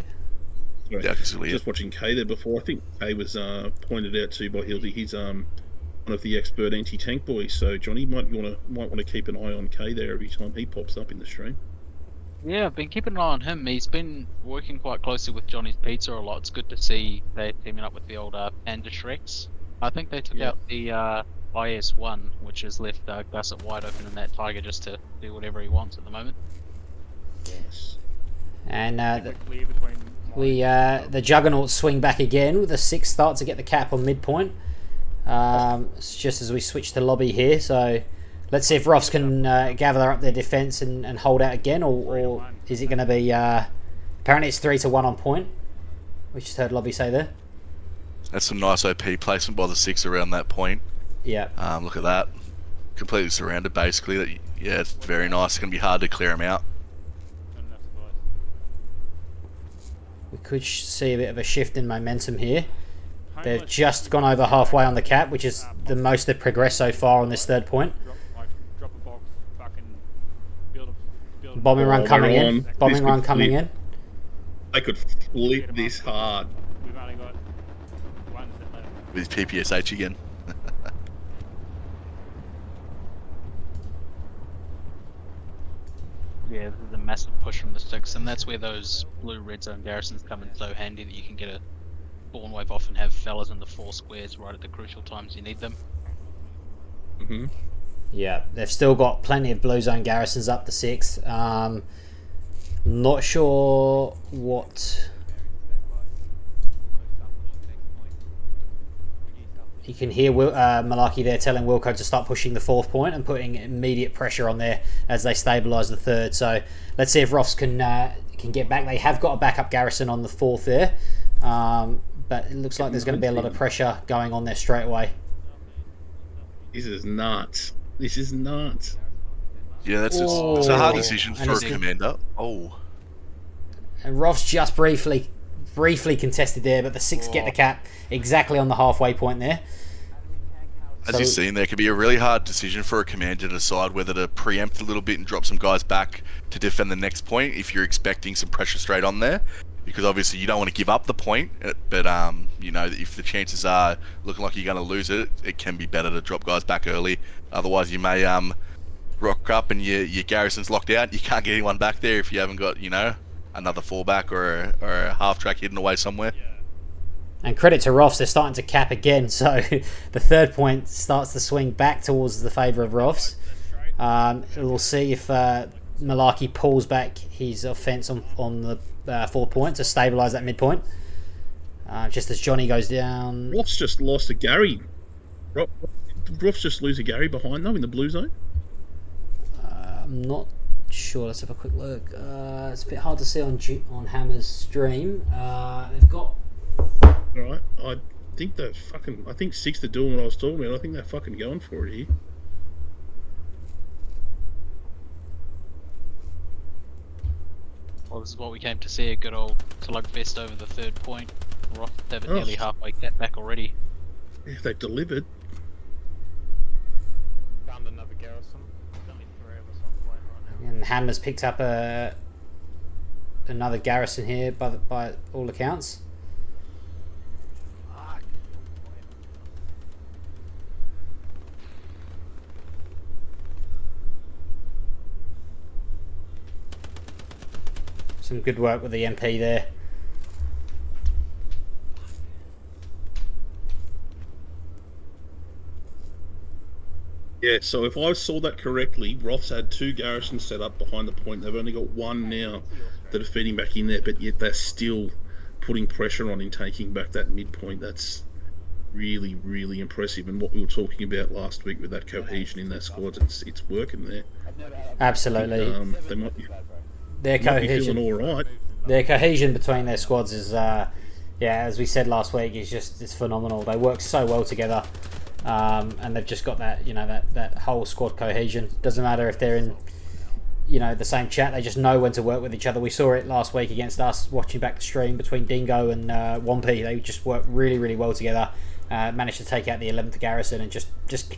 Speaker 5: Sorry.
Speaker 3: Yeah, I can still hear.
Speaker 5: Just watching Kay there before. I think Kay was pointed out to by Hildy. He's one of the expert anti-tank boys. So Johnny might want to keep an eye on Kay there every time he pops up in the stream.
Speaker 4: Yeah, I've been keeping an eye on him. He's been working quite closely with Johnny's Pizza a lot. It's good to see they're teaming up with the old Panda Shreks. I think they took out the IS-1, which has left Gusset wide open in that Tiger just to do whatever he wants at the moment.
Speaker 5: Yes.
Speaker 2: And
Speaker 7: Clear between
Speaker 2: the Juggernauts swing back again with the 6th start to get the cap on midpoint. It's just as we switch to lobby here, so let's see if ROFS can gather up their defence and hold out again, or is it going to be... apparently it's 3-1 on point. We just heard lobby say there.
Speaker 3: That's some nice OP placement by the 6 around that point.
Speaker 2: Yeah.
Speaker 3: Look at that. Completely surrounded, basically. Yeah, it's very nice. It's going to be hard to clear them out.
Speaker 2: We could see a bit of a shift in momentum here. They've just gone over halfway on the cap, which is the most they've progressed so far on this 3rd point.
Speaker 7: Drop a box, fucking build a
Speaker 2: Bombing run coming in. Bombing run coming in.
Speaker 5: They could flip this hard.
Speaker 7: We've only got one set left.
Speaker 3: With PPSH again.
Speaker 4: Yeah, there's a massive push from the 6, and that's where those blue red zone garrisons come in so handy, that you can get a spawn wave off and have fellas in the 4 squares right at the crucial times you need them.
Speaker 5: Mm-hmm.
Speaker 2: Yeah, they've still got plenty of blue zone garrisons up the 6. Not sure what... You can hear Malarkey there telling Wilco to start pushing the 4th point and putting immediate pressure on there as they stabilise the 3rd. So let's see if ROFS can get back. They have got a backup garrison on the 4th there, but it looks like there's going to be a lot of pressure going on there straight away.
Speaker 5: This is nuts.
Speaker 3: Yeah, it's a hard decision for a commander. Oh.
Speaker 2: And ROFS just briefly contested there, but the 6 get the cap exactly on the halfway point there.
Speaker 3: As you've seen, there could be a really hard decision for a commander to decide whether to preempt a little bit and drop some guys back to defend the next point if you're expecting some pressure straight on there. because obviously you don't want to give up the point, but you know, if the chances are looking like you're going to lose it, it can be better to drop guys back early. Otherwise, you may rock up and your Garrison's locked out. You can't get anyone back there if you haven't got, you know, another fallback or a half track hidden away somewhere.
Speaker 2: And credit to ROFS, they're starting to cap again, so the third point starts to swing back towards the favour of ROFS. We'll see if Malarkey pulls back his offence on the 4th point to stabilise that midpoint. Just as Johnee goes down.
Speaker 5: ROFS just lost a Gary. ROFS just lose a Gary behind them in the blue zone?
Speaker 2: I'm not sure. Let's have a quick look. It's a bit hard to see on Hammer's stream. They've got...
Speaker 5: Alright, I think Six are doing what I was talking about. I think they're fucking going for it here.
Speaker 4: Well, this is what we came to see, a good old slugfest over the 3rd point. ROFS have it nearly halfway cat back already.
Speaker 5: Yeah, they've delivered.
Speaker 7: Found another Garrison.
Speaker 6: Only 3 of us on point right now.
Speaker 2: And Hammer's picked up another Garrison here by all accounts. Some good work with the MP there.
Speaker 5: Yeah, so if I saw that correctly, ROFS had 2 Garrisons set up behind the point. They've only got 1 now that are feeding back in there, but yet they're still putting pressure on in taking back that midpoint. That's really, really impressive. And what we were talking about last week with that cohesion in that squad, it's working there.
Speaker 2: Absolutely.
Speaker 5: They might be
Speaker 2: Their cohesion,
Speaker 5: feeling all right.
Speaker 2: their cohesion between their squads is, yeah, as we said last week, it's phenomenal. They work so well together, and they've just got that, you know, that whole squad cohesion. Doesn't matter if they're in, you know, the same chat. They just know when to work with each other. We saw it last week against us, watching back the stream between Dingo and Wampy. They just work really, really well together. Managed to take out the 11th Garrison, and just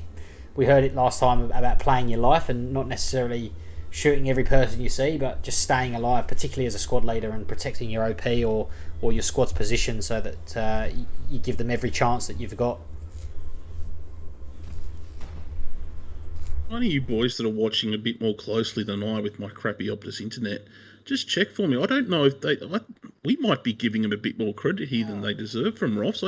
Speaker 2: we heard it last time about playing your life and not necessarily shooting every person you see, but just staying alive, particularly as a squad leader, and protecting your OP or your squad's position so that you give them every chance that you've got.
Speaker 5: One of you boys that are watching a bit more closely than I with my crappy Optus internet, just check for me. I don't know if we might be giving them a bit more credit here than they deserve from ROFS.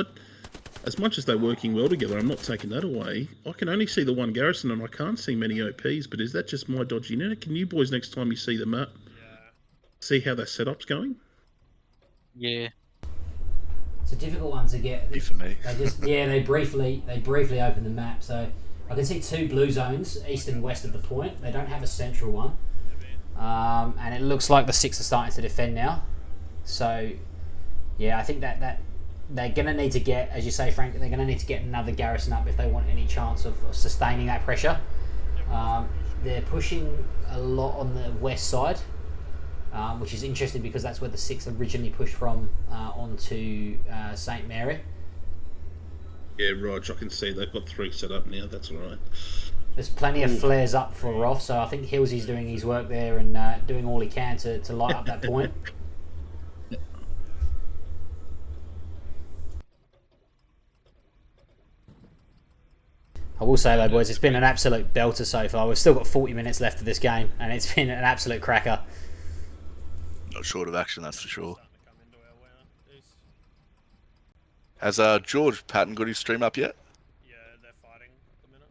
Speaker 5: As much as they're working well together, I'm not taking that away. I can only see the 1 Garrison and I can't see many OPs, but is that just my dodgy internet? Can you boys, next time you see the map, see how their setup's going?
Speaker 4: Yeah.
Speaker 2: It's a difficult one to get.
Speaker 3: For me.
Speaker 2: They briefly open the map, so I can see 2 blue zones, east and west of the point. They don't have a central one, and it looks like the 6 are starting to defend now. So, yeah, I think that they're going to need to get, as you say, Frank, they're going to need to get another Garrison up if they want any chance of sustaining that pressure. They're pushing a lot on the west side, which is interesting because that's where the 6 originally pushed from onto St. Mary.
Speaker 5: Yeah, Rog, I can see they've got 3 set up now, that's alright.
Speaker 2: There's plenty of flares up for ROFS, so I think Hillsy's doing his work there and doing all he can to light up that point. I will say though, boys, it's been an absolute belter so far. We've still got 40 minutes left of this game, and it's been an absolute cracker.
Speaker 3: Not short of action, that's for sure. Has George Patton got his stream up yet?
Speaker 7: Yeah, they're fighting at the minute.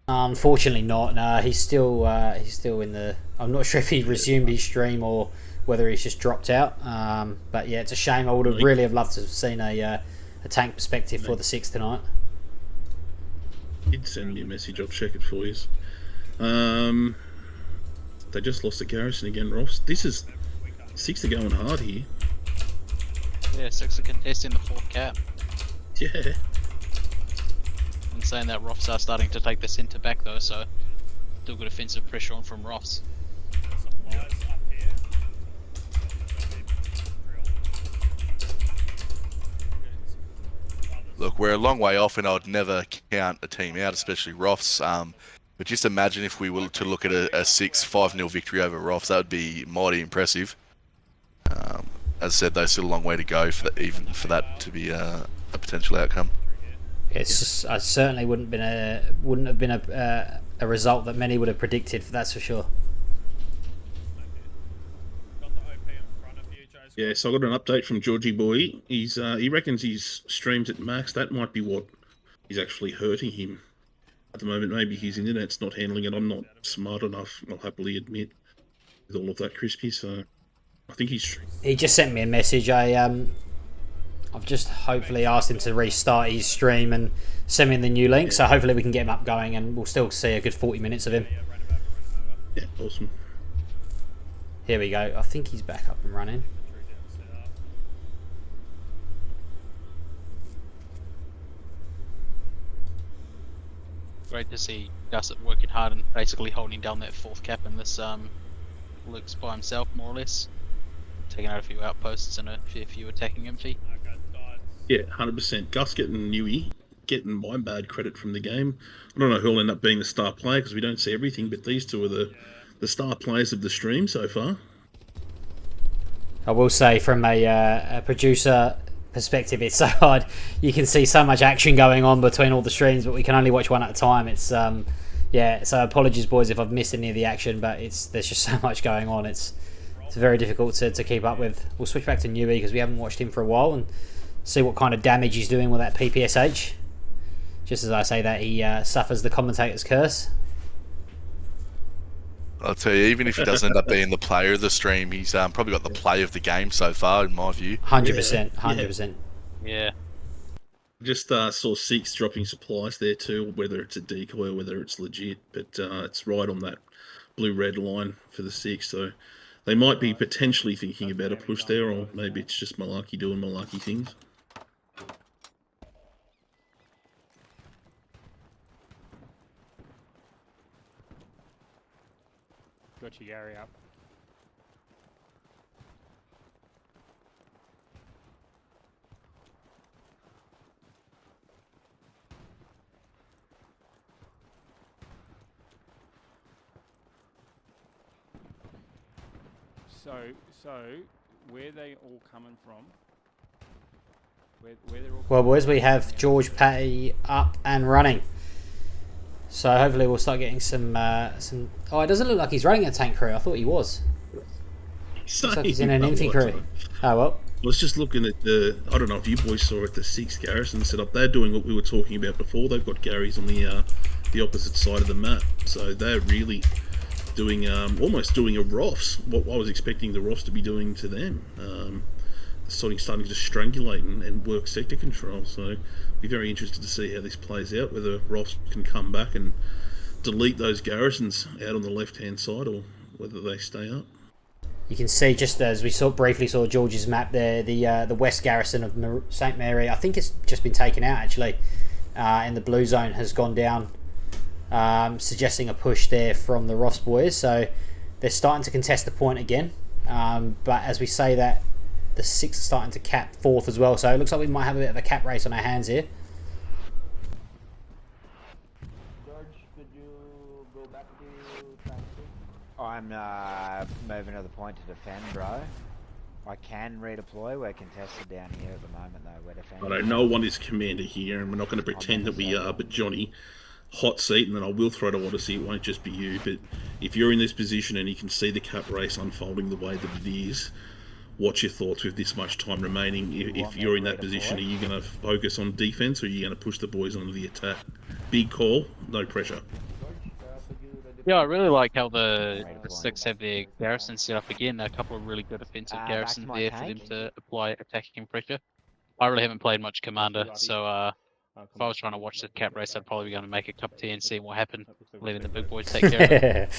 Speaker 2: Unfortunately not. No, he's still in the... I'm not sure if he resumed his stream or whether he's just dropped out. But yeah, it's a shame. I would have really have loved to have seen a tank perspective for the 6 tonight.
Speaker 5: Did send me a message, I'll check it for you. They just lost the Garrison again, Ross. This is... 6 are going hard here.
Speaker 4: Yeah, 6 are contesting the 4th cap.
Speaker 5: Yeah.
Speaker 4: I'm saying that ROFS are starting to take the centre back though, so still good offensive pressure on from ROFS.
Speaker 7: Supplies up here.
Speaker 3: Look, we're a long way off, and I'd never count a team out, especially ROFS. But just imagine if we were to look at a 6-5-0 victory over ROFS, that would be mighty impressive. as I said, there's still a long way to go for that, even for that to be a potential outcome.
Speaker 2: It's just, I certainly wouldn't have been a result that many would have predicted. That's for sure.
Speaker 5: Yeah, so I got an update from Georgie Boy. He reckons his streams at max. That might be what is actually hurting him at the moment. Maybe his internet's not handling it. I'm not smart enough, I'll happily admit, with all of that crispy. So I think
Speaker 2: he just sent me a message. I've just hopefully asked him to restart his stream and send me the new link. So hopefully we can get him up going, and we'll still see a good 40 minutes of him.
Speaker 5: Yeah, awesome.
Speaker 2: Here we go. I think he's back up and running.
Speaker 4: Great to see Garrison working hard and basically holding down that fourth cap in this Luke's by himself, more or less. Taking out a few outposts and a few attacking infy.
Speaker 5: Yeah, 100%. Gus getting Newey, getting my bad credit from the game. I don't know who'll end up being the star player because we don't see everything, but these two are the star players of the stream so far.
Speaker 2: I will say, from a producer perspective, it's so hard. You can see so much action going on between all the streams, but we can only watch one at a time. It's yeah. So apologies, boys, if I've missed any of the action, but there's just so much going on. It's very difficult to keep up with. We'll switch back to Newey because we haven't watched him for a while and see what kind of damage he's doing with that PPSH. Just as I say that, he suffers the commentator's curse.
Speaker 3: I'll tell you, even if he doesn't end up being the player of the stream, he's probably got the play of the game so far, in my view.
Speaker 2: 100%, 100%.
Speaker 4: Yeah.
Speaker 5: Just saw Six dropping supplies there too, whether it's a decoy or whether it's legit, but it's right on that blue-red line for the Six, so they might be potentially thinking about a push there, or maybe it's just Malarkey doing Malarkey things.
Speaker 7: Got you, Gary, up. So where they all coming from? Where they're all
Speaker 2: Well, boys, we have George Patty up and running. So hopefully we'll start getting some. Oh, it doesn't look like he's running a tank crew. I thought he was. Looks like he's in an infantry crew. Oh well.
Speaker 5: I was just looking at I don't know if you boys saw it, the 6th Garrison setup. They're doing what we were talking about before. They've got Garys on the opposite side of the map, so they're really doing almost doing a ROFS. What I was expecting the ROFS to be doing to them. Starting to strangulate and work sector control. So be very interested to see how this plays out. Whether ROFS can come back and delete those garrisons out on the left-hand side, or whether they stay up.
Speaker 2: You can see, just as we briefly saw George's map there, the west garrison of St Mary. I think it's just been taken out actually, and the blue zone has gone down, suggesting a push there from the ROFS boys. So they're starting to contest the point again. But as we say that, the 6 are starting to cap 4th as well. So it looks like we might have a bit of a cap race on our hands here.
Speaker 8: I'm moving to the point to defend, bro. I can redeploy. We're contested down here at the moment, though. We're defending.
Speaker 5: I know no one is commander here, and we're not going to pretend that we are, but Johnny, hot seat, and then I will throw to Odyssey. It won't just be you, but if you're in this position and you can see the cap race unfolding the way that it is, what's your thoughts with this much time remaining? If you're in that position, are you going to focus on defense, or are you going to push the boys onto the attack? Big call, no pressure.
Speaker 4: Yeah, I really like how the 6 have their garrison set up again. A couple of really good offensive garrisons there for them to apply attacking pressure. I really haven't played much Commander, so if I was trying to watch the cap race, I'd probably be going to make a cup of tea and see what happened, letting the big boys take care of it.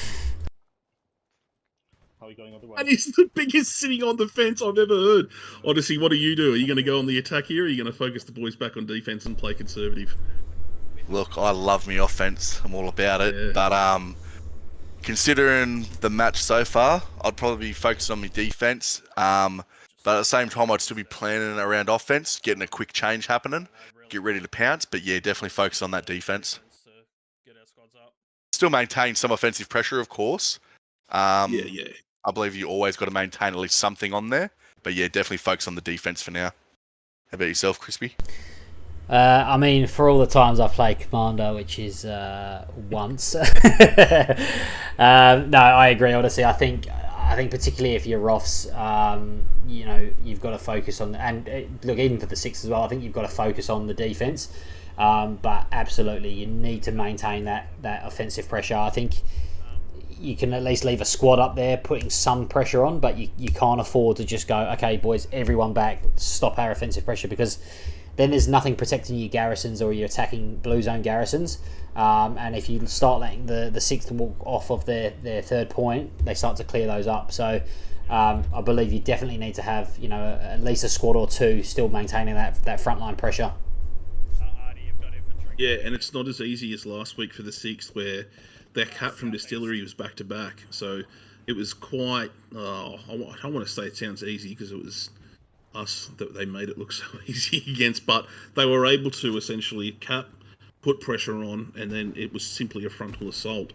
Speaker 5: And he's the biggest sitting on the fence I've ever heard. Odyssey, what do you do? Are you going to go on the attack here, or are you going to focus the boys back on defense and play conservative?
Speaker 3: Look, I love me offense. I'm all about it. Yeah. But considering the match so far, I'd probably be focused on my defense. But at the same time, I'd still be planning around offense, getting a quick change happening, get ready to pounce. But yeah, definitely focus on that defense. Still maintain some offensive pressure, of course. Yeah. I believe you always got to maintain at least something on there. But yeah, definitely focus on the defense for now. How about yourself, Crispy?
Speaker 2: I mean, for all the times I've played Commander, which is once. No, I agree. Honestly, I think particularly if you're ROFS, you know, you've got to focus on, and look, even for the 6 as well, I think you've got to focus on the defense. But absolutely, you need to maintain that offensive pressure. I think you can at least leave a squad up there putting some pressure on, but you can't afford to just go, okay, boys, everyone back, stop our offensive pressure, because then there's nothing protecting your garrisons or your attacking blue zone garrisons. And if you start letting the 6th walk off of their 3rd point, they start to clear those up. So I believe you definitely need to have, you know, at least a squad or 2 still maintaining that frontline pressure.
Speaker 5: Yeah, and it's not as easy as last week for the 6th, where their cap from Distillery was back to back. So it was quite. I don't want to say it sounds easy, because it was us that they made it look so easy against, but they were able to essentially cap, put pressure on, and then it was simply a frontal assault.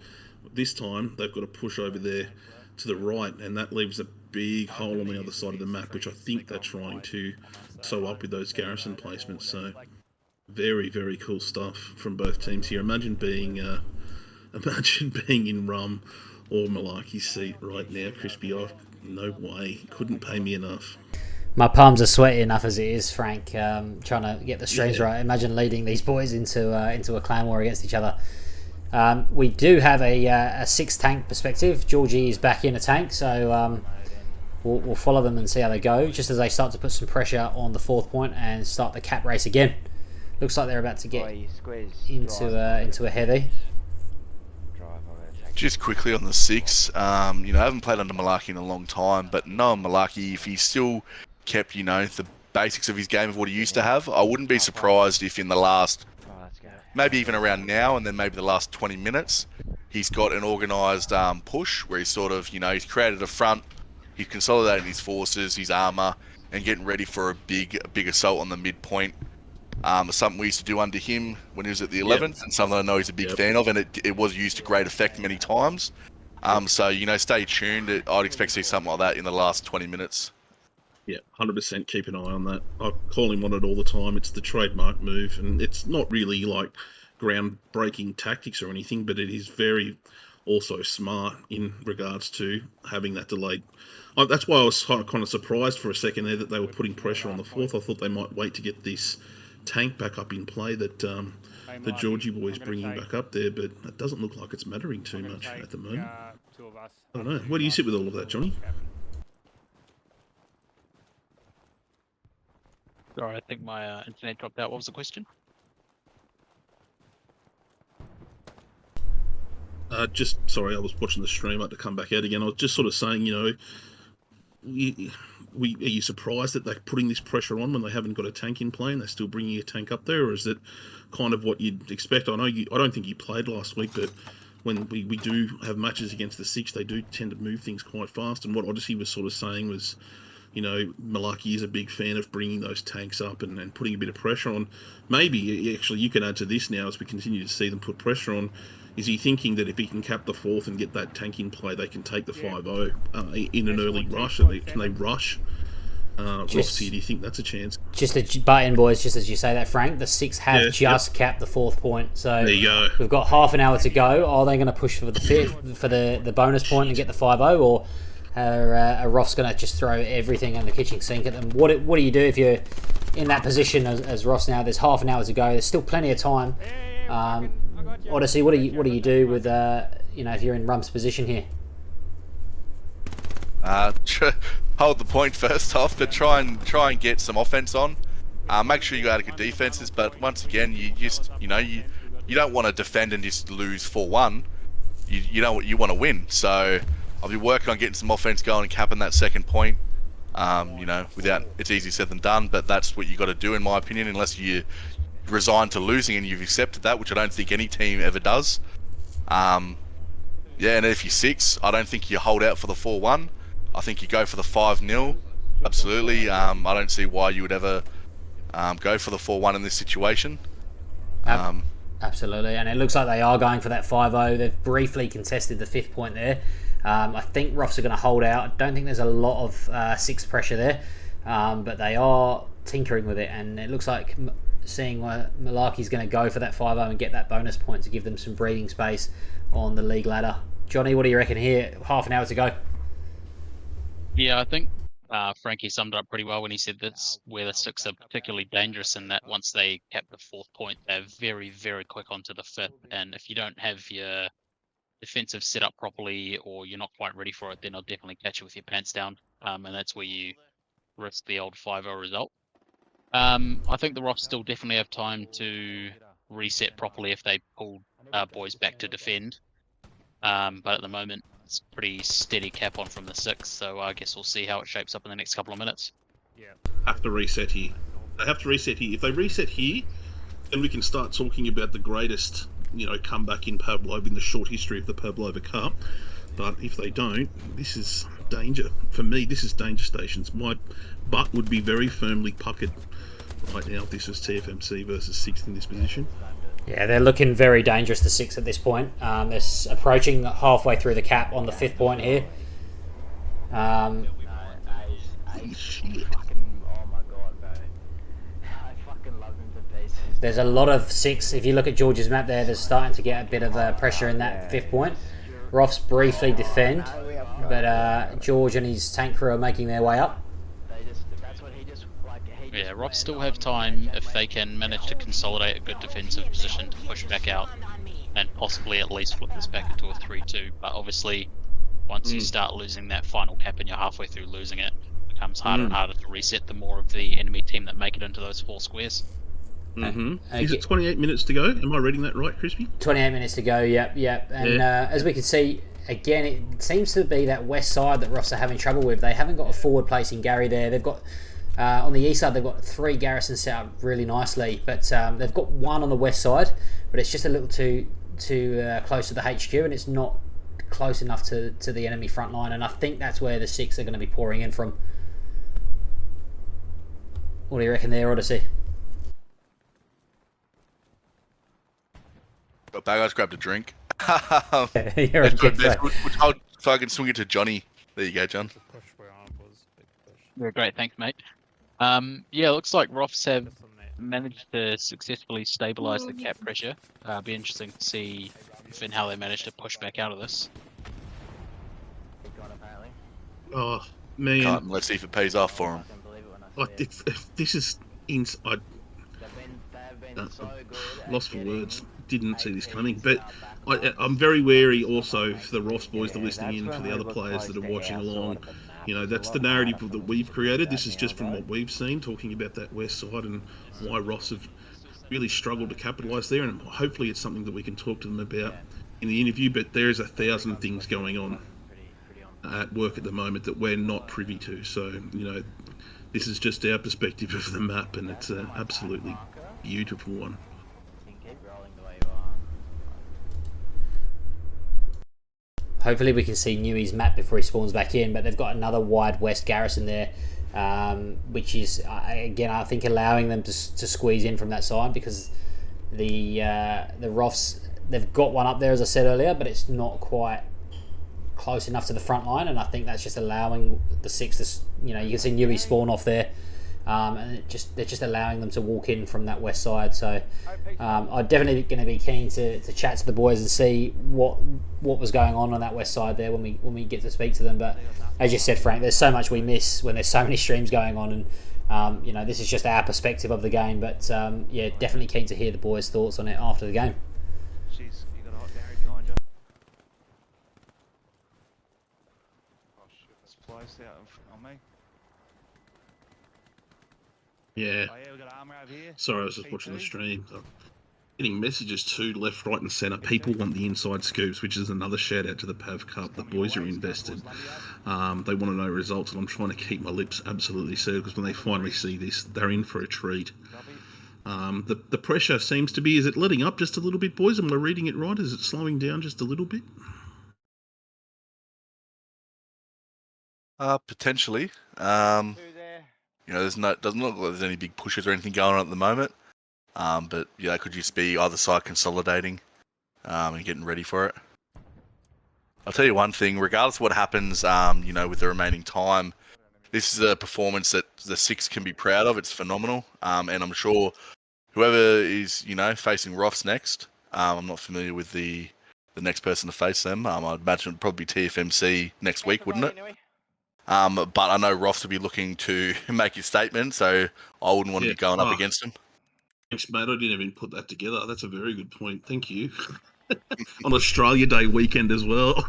Speaker 5: This time they've got to push over there to the right, and that leaves a big hole on the other side of the map, which I think they're trying to sew up with those garrison placements. So very, very cool stuff from both teams here. Imagine being in Rum or Malarkey's seat right now, Crispy. No way, couldn't pay me enough.
Speaker 2: My palms are sweaty enough as it is, Frank. Trying to get the strings right. Imagine leading these boys into a clan war against each other. We do have a 6 tank perspective. Georgie is back in a tank, so we'll follow them and see how they go. Just as they start to put some pressure on the 4th point and start the cap race again. Looks like they're about to get into a heavy.
Speaker 3: Just quickly on the 6, you know, I haven't played under Malarkey in a long time, but knowing Malarkey, if he still kept, you know, the basics of his game of what he used to have, I wouldn't be surprised if in the last, maybe even around now and then maybe the last 20 minutes, he's got an organised push where he's sort of, you know, he's created a front, he's consolidating his forces, his armour, and getting ready for a big assault on the midpoint. Something we used to do under him when he was at the 11th, and something I know he's a big fan of, and it was used to great effect many times. So, you know, stay tuned. I'd expect to see something like that in the last 20 minutes.
Speaker 5: Yeah, 100% keep an eye on that. I call him on it all the time. It's the trademark move, and it's not really like groundbreaking tactics or anything, but it is very also smart in regards to having that delayed. That's why I was kind of surprised for a second there that they were putting pressure on the 4th. I thought they might wait to get this tank back up in play that the Georgie boys bringing back up there, but it doesn't look like it's mattering too much at the moment. I don't know. Where do you sit with all of that, Johnny?
Speaker 4: Sorry, I think my internet dropped out. What was the question?
Speaker 5: Sorry, I was watching the stream. I had to come back out again. I was just sort of saying, you know, are you surprised that they're putting this pressure on when they haven't got a tank in play and they're still bringing a tank up there, or is it kind of what you'd expect? I don't think you played last week, but when we do have matches against the 6, they do tend to move things quite fast. And what Odyssey was sort of saying was, you know, Malarkey is a big fan of bringing those tanks up and putting a bit of pressure on. Maybe, actually, you can add to this now as we continue to see them put pressure on. Is he thinking that if he can cap the 4th and get that tank in play, they can take the 5-0 in an early rush? Can they rush? Roxy, do you think that's a chance?
Speaker 2: Just a button, boys, just as you say that, Frank. The 6 have capped the 4th point. So
Speaker 5: there you go.
Speaker 2: We've got half an hour to go. Are they going to push for the 5th, for the bonus point and get the 5-0, or are ROFS going to just throw everything in the kitchen sink at them? What do you do if you're in that position as ROFS now? There's half an hour to go. There's still plenty of time. Odyssey, what do you do with you know, if you're in Rum's position here?
Speaker 3: Hold the point first off, but try and get some offense on. Make sure you go out of good defenses, but once again, you don't want to defend and just lose 4-1. You know what, you want to win. So I'll be working on getting some offense going and capping that 2nd point. You know, it's easier said than done, but that's what you got to do, in my opinion, unless you resigned to losing and you've accepted that, which I don't think any team ever does. And if you're 6, I don't think you hold out for the 4-1. I think you go for the 5-0. Absolutely. I don't see why you would ever go for the 4-1 in this situation.
Speaker 2: Absolutely, and it looks like they are going for that 5-0. They've briefly contested the 5th point there. I think ROFS are going to hold out. I don't think there's a lot of 6 pressure there, but they are tinkering with it, and it looks like seeing Malarkey's going to go for that 5-0 and get that bonus point to give them some breathing space on the league ladder. Johnny, what do you reckon here? Half an hour to go.
Speaker 4: Yeah, I think Frankie summed it up pretty well when he said that's where the 6 are particularly dangerous, in that once they cap the 4th point, they're very, very quick onto the 5th. And if you don't have your defensive set up properly, or you're not quite ready for it, then they'll definitely catch you with your pants down. And that's where you risk the old 5-0 result. I think the ROFs still definitely have time to reset properly if they pull boys back to defend. But at the moment, it's pretty steady cap on from the 6, so I guess we'll see how it shapes up in the next couple of minutes.
Speaker 5: Have to reset here. They have to reset here. If they reset here, then we can start talking about the greatest, comeback in Pavlova in the short history of the Pavlova Cup. But if they don't, this is danger. For me, this is danger stations. My butt would be very firmly puckered right now if this was TFMC versus 6th in this position.
Speaker 2: Yeah, they're looking very dangerous, the 6 at this point. They're approaching halfway through the cap on the 5th point here.
Speaker 5: Shit.
Speaker 8: Oh my god, bro. I fucking love him to pieces.
Speaker 2: There's a lot of 6. If you look at George's map there, there's starting to get a bit of pressure in that 5th point. ROFS briefly defend, but George and his tank crew are making their way up.
Speaker 4: Yeah, ROFs still have time if they can manage to consolidate a good defensive position to push back out and possibly at least flip this back into a 3-2. But obviously, once you start losing that final cap and you're halfway through losing it, it becomes harder and harder to reset the more of the enemy team that make it into those 4 squares.
Speaker 5: Is it 28 minutes to go? Am I reading that right, Crispy?
Speaker 2: 28 minutes to go, yep. And as we can see, again, it seems to be that west side that ROFs are having trouble with. They haven't got a forward placing Gary there. They've got... on the east side, they've got 3 Garrisons set up really nicely, but they've got 1 on the west side, but it's just a little too close to the HQ, and it's not close enough to the enemy front line, and I think that's where the 6 are going to be pouring in from. What do you reckon there, Odyssey?
Speaker 3: Bagard's grabbed a drink.
Speaker 2: You're a good player.
Speaker 3: So I can swing it to Johnny. There you go, John.
Speaker 4: Yeah, great, thanks, mate. Yeah, looks like ROFs have managed to successfully stabilise the cap pressure. Be interesting to see if and how they manage to push back out of this.
Speaker 5: Oh, man.
Speaker 3: Let's see if it pays off for him.
Speaker 5: If this is... I lost for words. Didn't see this coming, but I'm very wary also for the ROFs boys that are listening in, for the other players that are watching along. That's the narrative that we've created. This is just from what we've seen, talking about that west side and why ROFs have really struggled to capitalise there, and hopefully it's something that we can talk to them about in the interview. But there's 1,000 things going on at work at the moment that we're not privy to, so this is just our perspective of the map, and it's an absolutely beautiful one.
Speaker 2: Hopefully we can see Newey's map before he spawns back in, but they've got another wide west Garrison there, which is, again, I think allowing them to squeeze in from that side, because the ROFs, they've got one up there, as I said earlier, but it's not quite close enough to the front line, and I think that's just allowing the 6 to, you can see Newey spawn off there, and they're just allowing them to walk in from that west side. So I'm definitely going to be keen to chat to the boys and see what was going on that west side there when we get to speak to them. But as you said, Frank, there's so much we miss when there's so many streams going on, and this is just our perspective of the game. But yeah, definitely keen to hear the boys' thoughts on it after the game.
Speaker 6: Jeez, you got a hot Gary behind you. Oh shit, there's flies out on me.
Speaker 5: Yeah.
Speaker 6: Oh yeah, we got armor over here.
Speaker 5: Sorry, I was just watching the stream. Getting messages too, left, right and centre. People want the inside scoops, which is another shout out to the Pav Cup. The boys are invested. They want to know results, and I'm trying to keep my lips absolutely sealed, because when they finally see this, they're in for a treat. The pressure seems to be, is it letting up just a little bit, boys? Am I reading it right? Is it slowing down just a little bit?
Speaker 3: Potentially. Doesn't look like there's any big pushes or anything going on at the moment. But yeah, that could just be either side consolidating and getting ready for it. I'll tell you one thing, regardless of what happens, with the remaining time, this is a performance that the Six can be proud of. It's phenomenal. And I'm sure whoever is, facing ROFS next, I'm not familiar with the next person to face them. I'd imagine it'd probably be TFMC next week, wouldn't it? But I know ROFS will be looking to make his statement, so I wouldn't want to be going up against him.
Speaker 5: Thanks, mate. I didn't even put that together. That's a very good point. Thank you. On Australia Day weekend as well.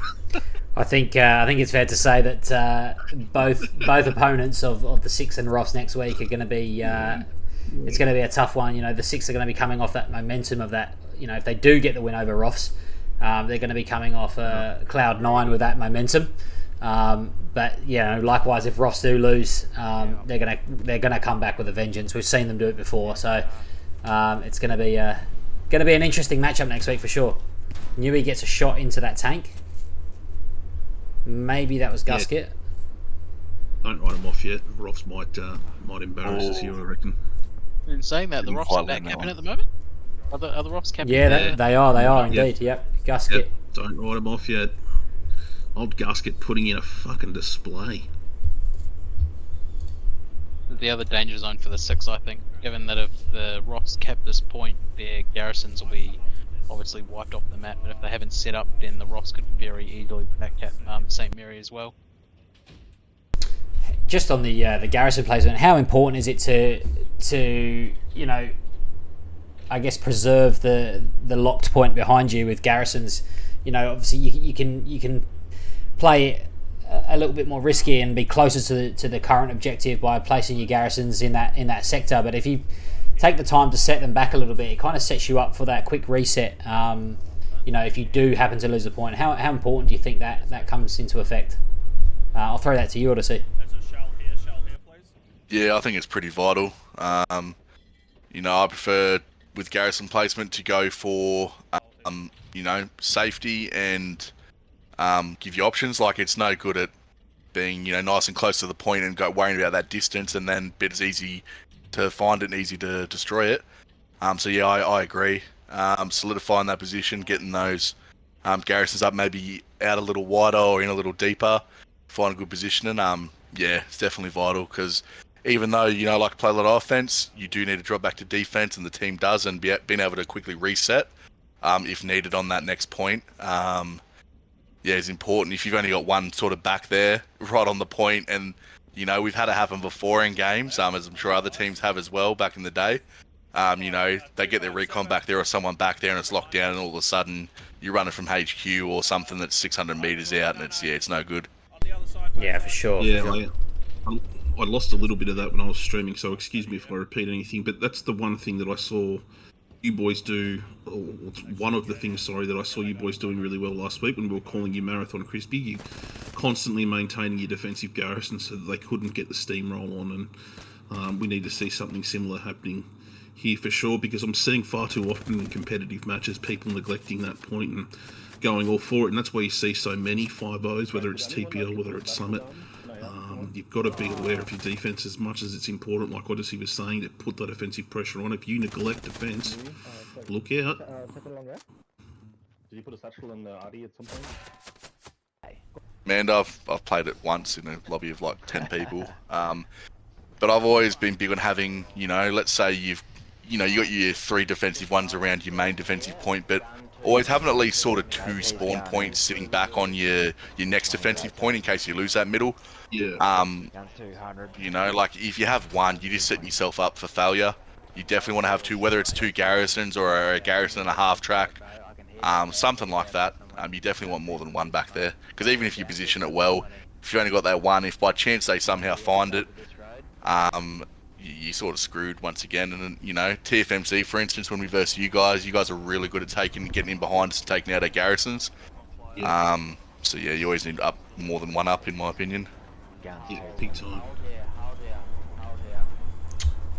Speaker 2: I think it's fair to say that both opponents of the Six and ROFS next week are going to be it's going to be a tough one. The Six are going to be coming off that momentum of that. If they do get the win over ROFS, they're going to be coming off cloud 9 with that momentum. But likewise, if ROFS do lose, they're gonna come back with a vengeance. We've seen them do it before, so it's going to be an interesting matchup next week for sure. Newey gets a shot into that tank. Maybe that was Gusket.
Speaker 5: Don't write him off yet. ROFS might embarrass us here, I reckon.
Speaker 4: In saying that, the ROFS are back capping at the moment. Are the ROFS capping?
Speaker 2: Yeah, they are indeed. Yep, Gusket.
Speaker 5: Yep. Don't write him off yet. Old Gusket putting in a fucking display.
Speaker 4: The other danger zone for the Six, I think, given that if the ROFS cap this point, their garrisons will be obviously wiped off the map, but if they haven't set up, then the ROFS could very easily back cap St. Mary as well.
Speaker 2: Just on the garrison placement, how important is it to I guess preserve the locked point behind you with garrisons? Obviously you can play a little bit more risky and be closer to the current objective by placing your garrisons in that sector. But if you take the time to set them back a little bit, it kind of sets you up for that quick reset. If you do happen to lose a point, how important do you think that comes into effect? I'll throw that to you, Odyssey.
Speaker 3: Yeah, I think it's pretty vital. I prefer with garrison placement to go for safety and give you options. Like, it's no good at being nice and close to the point and worrying about that distance, and then it's easy to find it and easy to destroy it. I agree. Solidifying that position, getting those garrisons up, maybe out a little wider or in a little deeper, find a good position, and it's definitely vital, because even though like to play a lot of offense, you do need to drop back to defense, and the team does, and being able to quickly reset if needed on that next point. Is important. If you've only got one sort of back there right on the point, and we've had it happen before in games, as I'm sure other teams have as well back in the day. They get their recon back there or someone back there and it's locked down, and all of a sudden you're running from HQ or something that's 600 meters out, and it's no good.
Speaker 2: Yeah, for sure.
Speaker 5: Yeah, I lost a little bit of that when I was streaming, so excuse me if I repeat anything, but that's the one thing that I saw you boys do, or one of the things, that I saw you boys doing really well last week when we were calling you Marathon Crispy. You constantly maintaining your defensive garrison so that they couldn't get the steamroll on, and we need to see something similar happening here for sure, because I'm seeing far too often in competitive matches people neglecting that point and going all for it, and that's why you see so many 5-0s, whether it's TPL, whether it's Summit. You've got to be aware of your defense as much as it's important, like Odyssey was saying, to put that offensive pressure on. If you neglect defense, look out.
Speaker 9: Did you put a satchel in the RD at some point?
Speaker 3: Man, I've played it once in a lobby of like 10 people, but I've always been big on having, let's say you got your 3 defensive ones around your main defensive point, but always having at least sort of 2 spawn points sitting back on your next defensive point in case you lose that middle.
Speaker 5: Yeah.
Speaker 3: Like if you have one, you're just setting yourself up for failure. You definitely want to have 2, whether it's 2 garrisons or a garrison and a half track, something like that. You definitely want more than one back there, because even if you position it well, if you only got that one, if by chance they somehow find it, you're sort of screwed once again. And then, TFMC, for instance, when we verse you guys are really good at getting in behind us and taking out our garrisons. You always need up more than one up, in my opinion.
Speaker 5: Yeah, big time.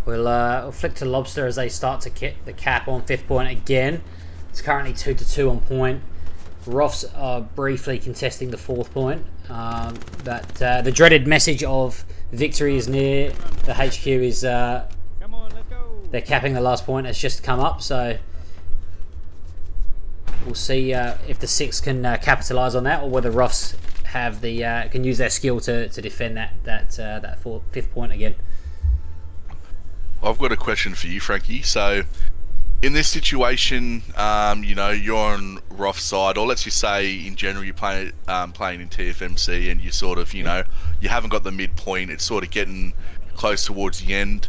Speaker 2: We'll flick to Lobster as they start to get the cap on 5th point again. It's currently 2-2 on point. ROFS are briefly contesting the 4th point. But the dreaded message of victory is near. The HQ is They're capping the last point. It's just come up, so we'll see if the 6 can capitalise on that, or whether ROFS have the can use their skill to defend that fifth point again.
Speaker 3: I've got a question for you, Frankie. So, in this situation, you're on ROFS side, or let's just say in general you're playing in TFMC, and you sort of, you haven't got the midpoint. It's sort of getting close towards the end.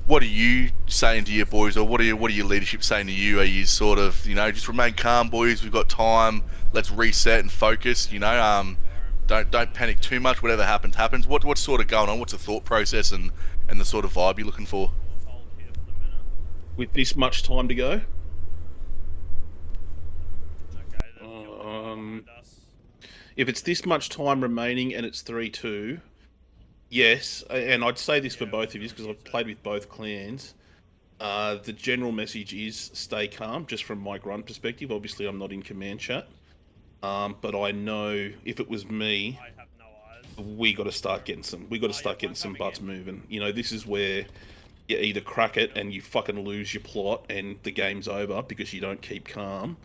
Speaker 3: What are you saying to your boys, or what are your leadership saying to you? Are you sort of, just remain calm, boys? We've got time. Let's reset and focus. Don't panic too much. Whatever happens. What's sort of going on? What's the thought process and the sort of vibe you're looking for?
Speaker 5: With this much time to go, if it's this much time remaining and it's 3-2, yes, and I'd say this for both of you because I've played with both clans. The general message is stay calm, just from my grunt perspective. Obviously, I'm not in command chat, but I know if it was me, we got to start getting some butts moving. This is where you either crack it and you fucking lose your plot and the game's over because you don't keep calm,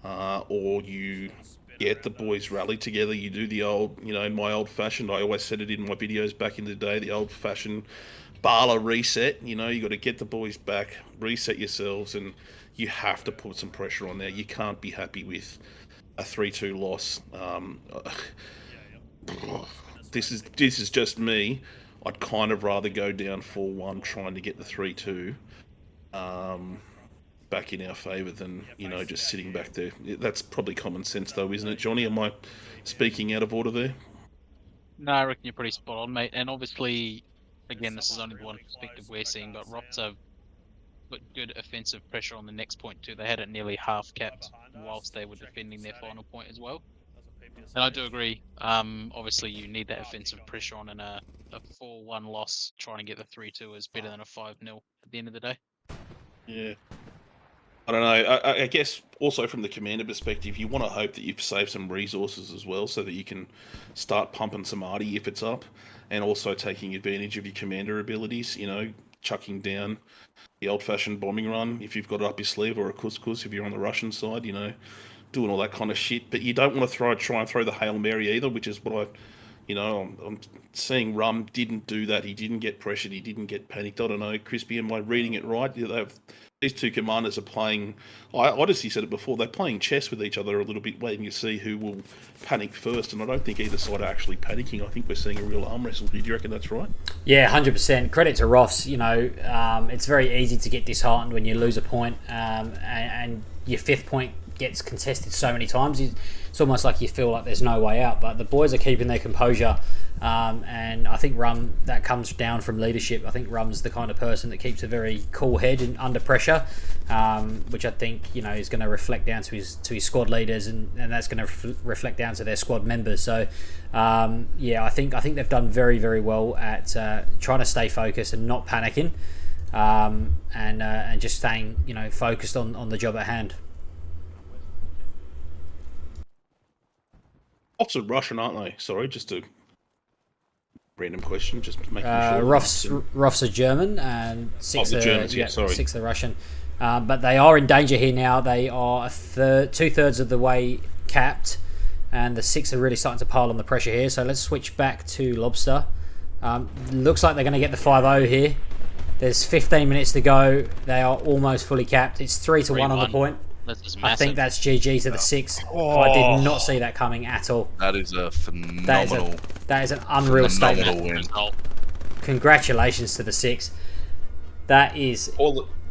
Speaker 5: or you get the boys rally together. You do the old, in my old fashioned, I always said it in my videos back in the day, the old fashioned Bala reset. You got to get the boys back, reset yourselves, and you have to put some pressure on there. You can't be happy with a 3-2 loss. This is just me. I'd kind of rather go down 4-1 trying to get the 3-2 back in our favour than, just sitting back there. That's probably common sense though, isn't it, Johnny? Am I speaking out of order there?
Speaker 4: No, I reckon you're pretty spot on, mate. And obviously, again, this is only the one perspective we're seeing, but ROFS have put good offensive pressure on the next point too. They had it nearly half capped whilst they were defending their final point as well. And I do agree. Obviously, you need that offensive pressure on, and a 4-1 loss trying to get the 3-2 is better than a 5-0 at the end of the day.
Speaker 5: Yeah. I don't know. I guess also from the commander perspective, you want to hope that you've saved some resources as well so that you can start pumping some arty if it's up, and also taking advantage of your commander abilities, chucking down the old-fashioned bombing run if you've got it up your sleeve, or a couscous if you're on the Russian side, doing all that kind of shit. But you don't want to try and throw the Hail Mary either, which is what I'm seeing Rum didn't do that. He didn't get pressured. He didn't get panicked. I don't know, Crispy, am I reading it right? These two commanders are playing, Odyssey said it before, they're playing chess with each other a little bit, waiting to see who will panic first. And I don't think either side are actually panicking. I think we're seeing a real arm wrestle. Do you reckon that's right?
Speaker 2: Yeah, 100%. Credit to ROFS. It's very easy to get disheartened when you lose a point, and your 5th point gets contested so many times. It's almost like you feel like there's no way out, but the boys are keeping their composure, and I think Rum, that comes down from leadership. I think Rum's the kind of person that keeps a very cool head and under pressure, which I think is going to reflect down to his squad leaders, and that's going to reflect down to their squad members. So I think they've done very, very well at trying to stay focused and not panicking, and just staying focused on the job at hand.
Speaker 5: Lots of Russian, aren't they? Sorry, just a random question, just making sure.
Speaker 2: ROFS are German, and 6
Speaker 5: the Germans, sorry.
Speaker 2: 6 are Russian. But they are in danger here now. They are 2/3 of the way capped, and the 6 are really starting to pile on the pressure here. So let's switch back to Lobster. Looks like they're going to get the 5-0 here. There's 15 minutes to go. They are almost fully capped. It's 3-1 on the point. I think that's GG to the 6. I did not see that coming at all.
Speaker 3: That is a phenomenal.
Speaker 2: That is an unreal statement.
Speaker 3: Win.
Speaker 2: Congratulations to the 6. That is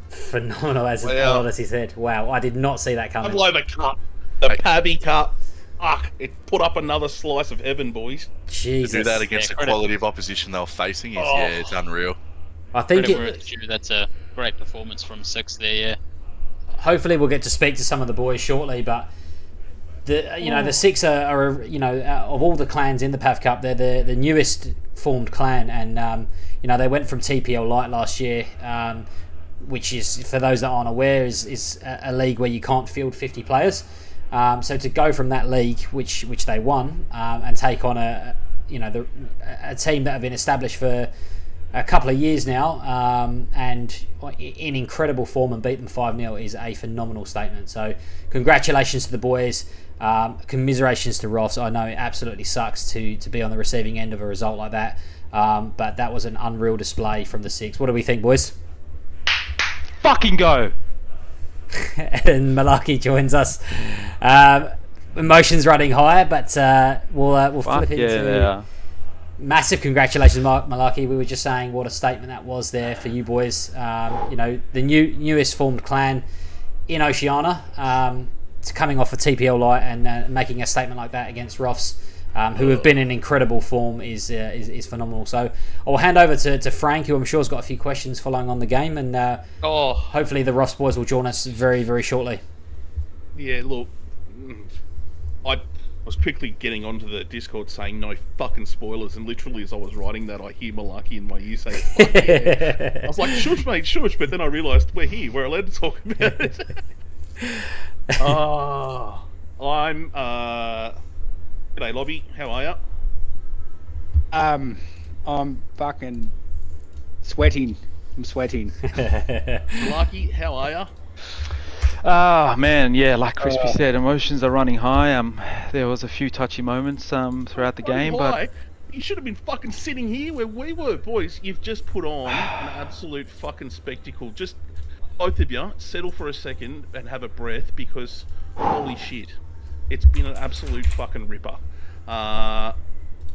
Speaker 2: phenomenal, as Odyssey said. Wow, I did not see that coming.
Speaker 5: Blow the cup, the Pabby Cup. Fuck! It put up another slice of heaven, boys.
Speaker 2: Jesus.
Speaker 3: To do that against the quality of opposition they were facing is it's unreal.
Speaker 2: I think
Speaker 4: that's a great performance from 6 there. Yeah.
Speaker 2: Hopefully we'll get to speak to some of the boys shortly, but the 6 are of all the clans in the Pav Cup, they're the newest formed clan, and they went from TPL Light last year, which is, for those that aren't aware, is a league where you can't field 50 players. So to go from that league, which they won, and take on a team that have been established for a couple of years now, and in incredible form, and beat them 5-0 is a phenomenal statement. So congratulations to the boys. Commiserations to ROFS. I know it absolutely sucks to be on the receiving end of a result like that, but that was an unreal display from the Six. What do we think, boys?
Speaker 4: Fucking go!
Speaker 2: And Malarkey joins us. Emotions running high, but we'll flip into massive congratulations, Malarkey. We were just saying what a statement that was there for you boys. The newest formed clan in Oceania, coming off a TPL light and making a statement like that against ROFS, who have been in incredible form, is phenomenal. So I'll hand over to Frank, who I'm sure has got a few questions following on the game, and hopefully the ROFS boys will join us very, very shortly.
Speaker 5: Yeah, look, I was quickly getting onto the Discord saying no fucking spoilers, and literally as I was writing that, I hear Malarkey in my ear say, fuck yeah. I was like, shush mate, shush, but then I realised we're here, we're allowed to talk about it. I'm g'day Lobby, how are ya?
Speaker 10: I'm fucking sweating. I'm sweating.
Speaker 5: Malarkey, how are ya?
Speaker 11: Ah, man, yeah, like Crispy said, emotions are running high. There was a few touchy moments throughout the game, but
Speaker 5: you should have been fucking sitting here where we were, boys. You've just put on an absolute fucking spectacle. Just both of you settle for a second and have a breath, because holy shit, it's been an absolute fucking ripper. I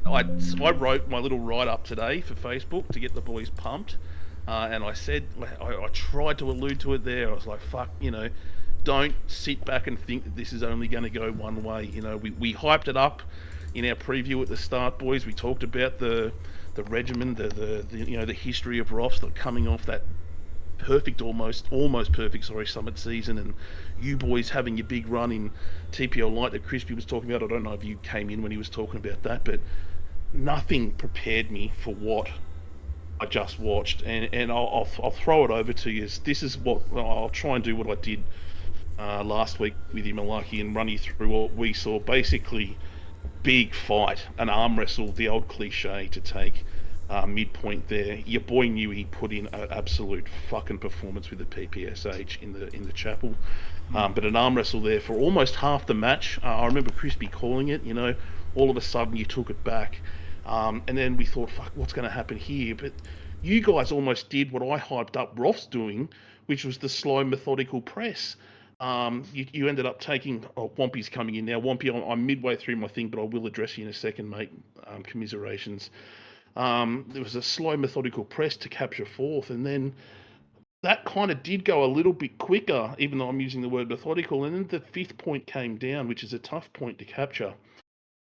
Speaker 5: wrote my little write-up today for Facebook to get the boys pumped, and I said, I tried to allude to it there. I was like, fuck, don't sit back and think that this is only going to go one way. We hyped it up in our preview at the start, boys. We talked about the regimen, the history of ROFS, coming off that almost perfect summit season, and you boys having your big run in TPL Light that Crispy was talking about. I don't know if you came in when he was talking about that, but nothing prepared me for what I just watched, and I'll throw it over to you. This is what I'll try and do what I did last week with you, Malarkey, and run you through what we saw. Basically, big fight, an arm wrestle, the old cliche to take Midpoint there. Your boy knew he put in an absolute fucking performance with the PPSH in the chapel, but an arm wrestle there for almost half the match. I remember Crispy calling it. All of a sudden you took it back, and then we thought, fuck, what's going to happen here? But you guys almost did what I hyped up ROFS doing, which was the slow, methodical press. You ended up taking... Wampy's coming in now. Wampy, I'm midway through my thing, but I will address you in a second, mate. Commiserations. There was a slow, methodical press to capture fourth, and then that kind of did go a little bit quicker, even though I'm using the word methodical, and then the fifth point came down, which is a tough point to capture.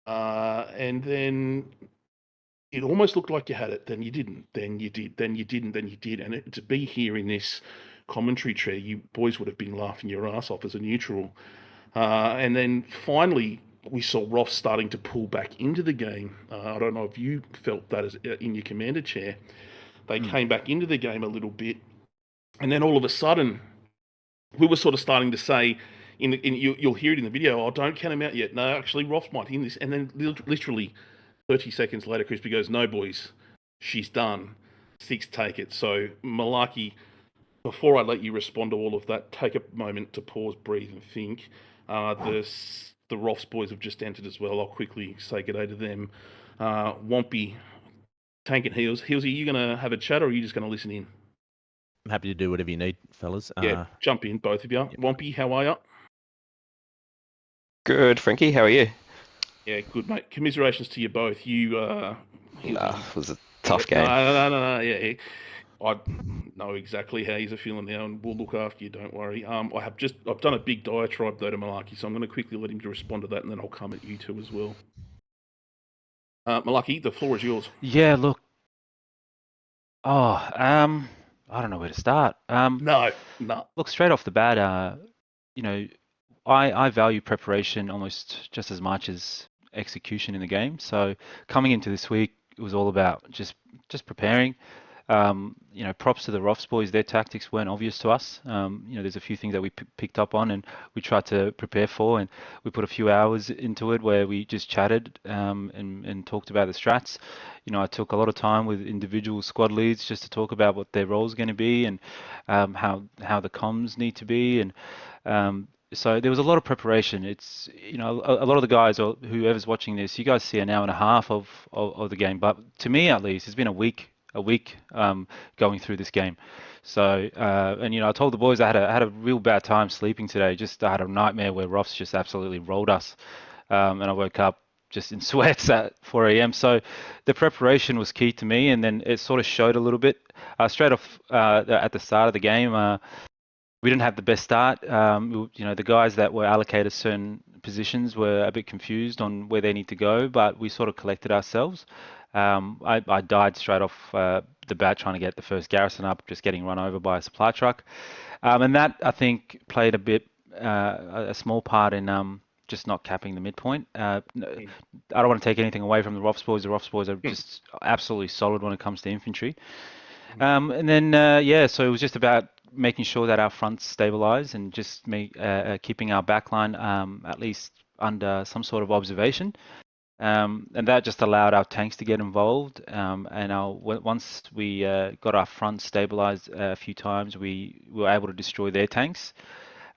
Speaker 5: And then it almost looked like you had it, then you didn't, then you did, then you didn't, then you did. And to be here in this commentary chair, you boys would have been laughing your ass off as a neutral. And then finally, we saw ROFS starting to pull back into the game. I don't know if you felt that as in your commander chair. They came back into the game a little bit, and then all of a sudden, we were sort of starting to say, you'll hear it in the video, oh, don't count him out yet. No, actually, ROFS might in this. And then literally 30 seconds later, Crispy goes, no, boys, she's done. Six, take it. So, Malarkey, before I let you respond to all of that, take a moment to pause, breathe, and think. The ROFS boys have just entered as well. I'll quickly say g'day to them. Wampy, Tank and Heels. Heels, are you going to have a chat, or are you just going to listen in?
Speaker 12: I'm happy to do whatever you need, fellas.
Speaker 5: Yeah, jump in, both of you. Yep. Wampy, how are you?
Speaker 13: Good, Frankie. How are you?
Speaker 5: Yeah, good, mate. Commiserations to you both. It
Speaker 13: was a tough game.
Speaker 5: No. Yeah, I know exactly how you're feeling now, and we'll look after you. Don't worry. I've done a big diatribe though to Malarkey, so I'm going to quickly let him to respond to that, and then I'll come at you two as well. Malarkey, the floor is yours.
Speaker 11: Yeah, look. I don't know where to start.
Speaker 5: No.
Speaker 11: Look, straight off the bat, I value preparation almost just as much as execution in the game. So coming into this week, it was all about just preparing. Props to the ROFS boys. Their tactics weren't obvious to us. There's a few things that we picked up on and we tried to prepare for, and we put a few hours into it where we just chatted and talked about the strats. I took a lot of time with individual squad leads just to talk about what their role's going to be and how the comms need to be, and so there was a lot of preparation. It's a lot of the guys or whoever's watching this, you guys see an hour and a half of the game, but to me at least, it's been a week going through this game. So and I told the boys I had a real bad time sleeping today. Just I had a nightmare where ROFS just absolutely rolled us, and I woke up just in sweats at 4 a.m. So the preparation was key to me, and then it sort of showed a little bit straight off at the start of the game. We didn't have the best start. The guys that were allocated certain positions were a bit confused on where they need to go, but we sort of collected ourselves. I died straight off the bat trying to get the first Garrison up, just getting run over by a supply truck. And that, I think, played a small part in just not capping the midpoint. I don't want to take anything away from the ROFS boys. The ROFS boys are just absolutely solid when it comes to infantry. And then, so it was just about making sure that our fronts stabilize and just keeping our backline at least under some sort of observation. And that just allowed our tanks to get involved. And once we got our front stabilized a few times, we were able to destroy their tanks.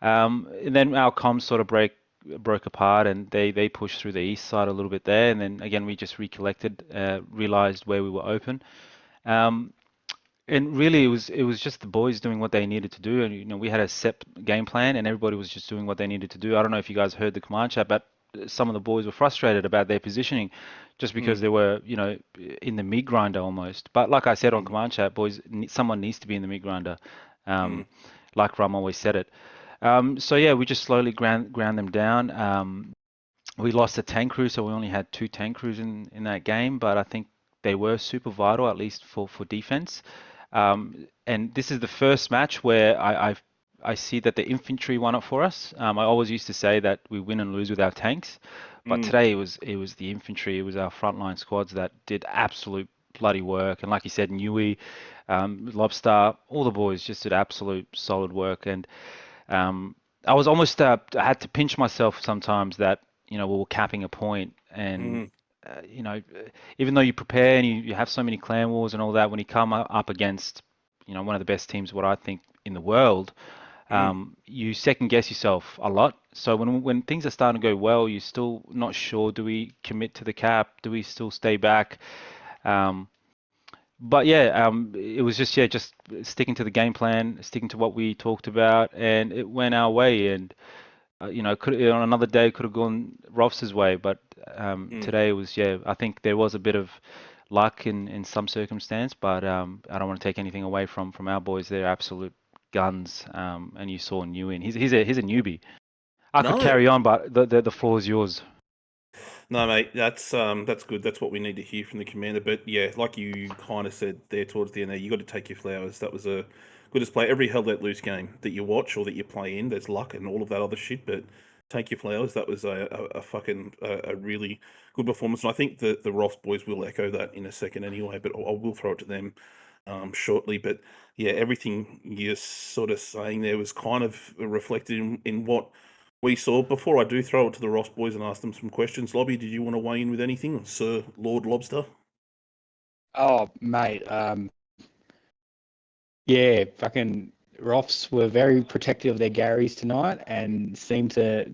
Speaker 11: And then our comms sort of broke apart, and they pushed through the east side a little bit there. And then again, we just recollected, realized where we were open. And really, it was just the boys doing what they needed to do, and we had a set game plan, and everybody was just doing what they needed to do. I don't know if you guys heard the command chat, but some of the boys were frustrated about their positioning, just because they were, in the mid grinder almost. But like I said on command chat, boys, someone needs to be in the mid grinder, like Rum always said it. So yeah, we just slowly ground them down. We lost a tank crew, so we only had 2 tank crews in that game, but I think they were super vital, at least for defense. And this is the first match where I see that the infantry won it for us. I always used to say that we win and lose with our tanks, but today it was the infantry, it was our frontline squads that did absolute bloody work. And like you said, Nui, Lobster, all the boys just did absolute solid work. And I was almost I had to pinch myself sometimes that we were capping a point, and even though you prepare and you have so many clan wars and all that, when you come up against one of the best teams, what I think in the world, you second guess yourself a lot. So when things are starting to go well, you're still not sure, do we commit to the cap, do we still stay back? But yeah, it was just sticking to the game plan, sticking to what we talked about, and it went our way. And could on another day could have gone ROFS's way, but today was I think there was a bit of luck in some circumstance, but I don't want to take anything away from our boys. They're absolute guns, and you saw Nguyen. He's a newbie. I could carry on, but the floor is yours.
Speaker 5: No, mate, that's good. That's what we need to hear from the commander. But yeah, like you kind of said there towards the end there, you got to take your flowers. That was a good display. Every held let loose game that you watch or that you play in, there's luck and all of that other shit. But take your flowers. That was a fucking a really good performance. And I think the ROFS boys will echo that in a second anyway. But I will throw it to them shortly. But yeah, everything you're sort of saying there was kind of reflected in what we saw. Before I do throw it to the ROFS boys and ask them some questions, Lobby, did you want to weigh in with anything, Sir Lord Lobster?
Speaker 10: Oh, mate. Yeah, fucking ROFS were very protective of their Garys tonight and seemed to,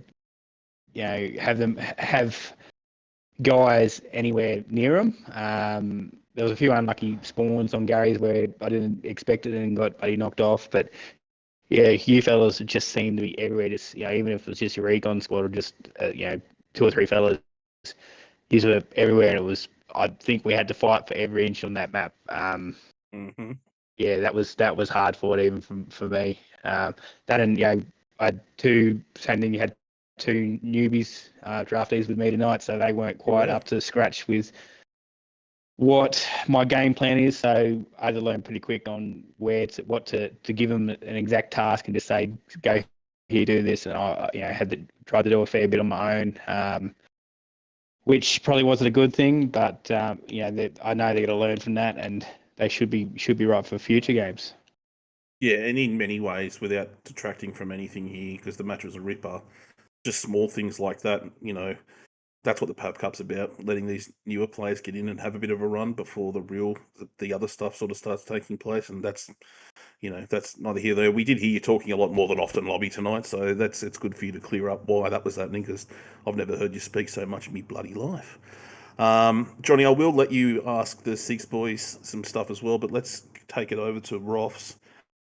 Speaker 10: have guys anywhere near them. There was a few unlucky spawns on Garys where I didn't expect it and got buddy knocked off, but yeah, you fellas just seemed to be everywhere. Just even if it was just your recon squad or just 2 or 3 fellas, these were everywhere, and it was. I think we had to fight for every inch on that map. Yeah, that was hard fought even for me. That and I had 2. Same thing. You had 2 newbies draftees with me tonight, so they weren't quite up to scratch with what my game plan is, so I had to learn pretty quick on what to give them an exact task and just say, go here, do this. And I tried to do a fair bit on my own, which probably wasn't a good thing, but I know they're going to learn from that, and they should be right for future games.
Speaker 5: Yeah, and in many ways, without detracting from anything here, because the match was a ripper, just small things like that, that's what the Pav Cup's about, letting these newer players get in and have a bit of a run before the other stuff sort of starts taking place, and that's neither here nor there. We did hear you talking a lot more than often lobby tonight, so it's good for you to clear up why that was happening, because I've never heard you speak so much in my bloody life. Johnny, I will let you ask the Six Boys some stuff as well, but let's take it over to ROFS.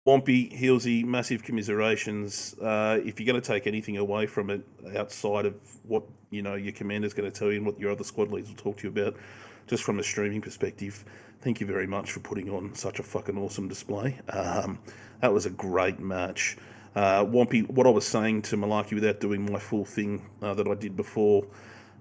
Speaker 5: Wompy, Heelsy, massive commiserations. If you're going to take anything away from it outside of what your commander's going to tell you and what your other squad leads will talk to you about, just from a streaming perspective, thank you very much for putting on such a fucking awesome display. That was a great match. Wompy, what I was saying to Malarkey without doing my full thing that I did before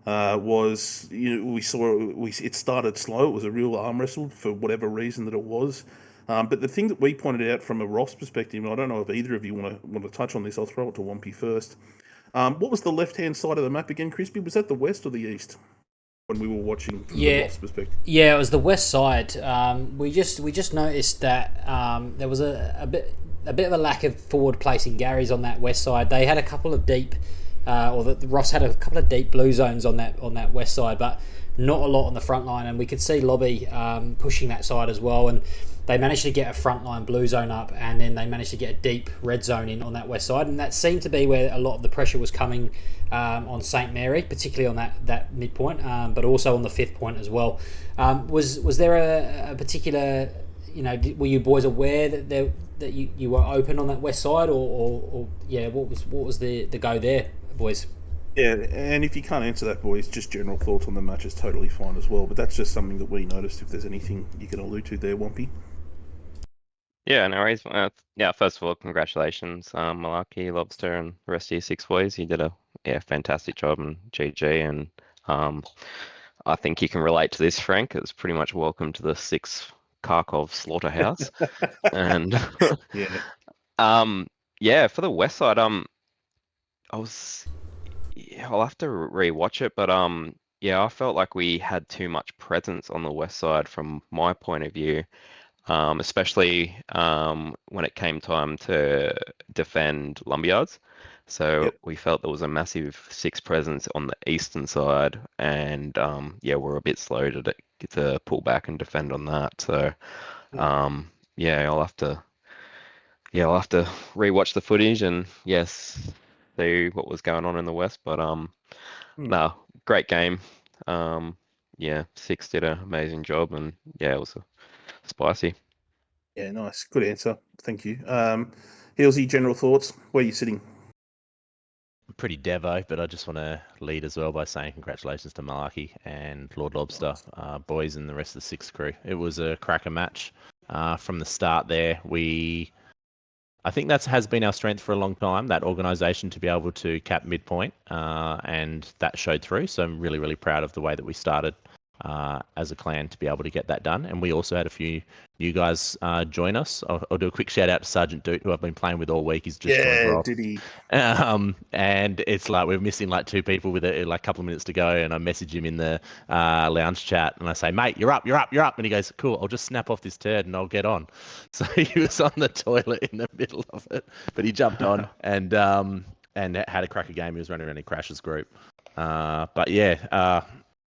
Speaker 5: was, it started slow. It was a real arm wrestle for whatever reason that it was. But the thing that we pointed out from a ROFS perspective, and I don't know if either of you want to touch on this, I'll throw it to Wompy first. What was the left-hand side of the map again, Crispy? Was that the west or the east when we were watching from the ROFS perspective?
Speaker 2: Yeah, it was the west side. We just noticed that there was a bit of a lack of forward-placing Garys on that west side. They had a couple of deep, the ROFS had a couple of deep blue zones on that west side, but not a lot on the front line, and we could see Lobby pushing that side as well, and they managed to get a frontline blue zone up, and then they managed to get a deep red zone in on that west side, and that seemed to be where a lot of the pressure was coming on St Mary, particularly on that midpoint, but also on the fifth point as well. Was there a particular, were you boys aware that you were open on that west side, or what was the go there, boys?
Speaker 5: Yeah, and if you can't answer that, boys, just general thoughts on the match is totally fine as well. But that's just something that we noticed. If there's anything you can allude to there, Wompy.
Speaker 13: Yeah, no worries. First of all, congratulations, Malarkey, Lobster, and the rest of you Six Boys. You did a fantastic job, and GG. And I think you can relate to this, Frank. It was pretty much welcome to the Six Kharkov slaughterhouse. And for the west side, I'll have to re-watch it, but I felt like we had too much presence on the west side from my point of view. Especially when it came time to defend lumberyards. So we felt there was a massive Six presence on the eastern side, and we're a bit slow to pull back and defend on that. So I'll have to rewatch the footage and see what was going on in the west. But no, great game. Six did an amazing job, and it was spicy.
Speaker 5: Yeah, nice. Good answer. Thank you. Heelsy, general thoughts? Where are you sitting?
Speaker 12: Pretty devo, but I just want to lead as well by saying congratulations to Malarkey and Lord Lobster, boys, and the rest of the Six crew. It was a cracker match from the start there. I think that has been our strength for a long time, that organisation to be able to cap midpoint, and that showed through. So I'm really, really proud of the way that we started as a clan to be able to get that done. And we also had a few new guys join us. I'll do a quick shout out to Sergeant Doot, who I've been playing with all week. He's just joined ROFS.
Speaker 5: Did he?
Speaker 12: And it's like we're missing like two people with a couple of minutes to go, and I message him in the lounge chat and I say, mate, you're up, and he goes, cool, I'll just snap off this turd and I'll get on. So he was on the toilet in the middle of it, but he jumped on and had a cracker game. He was running around in Crash's group.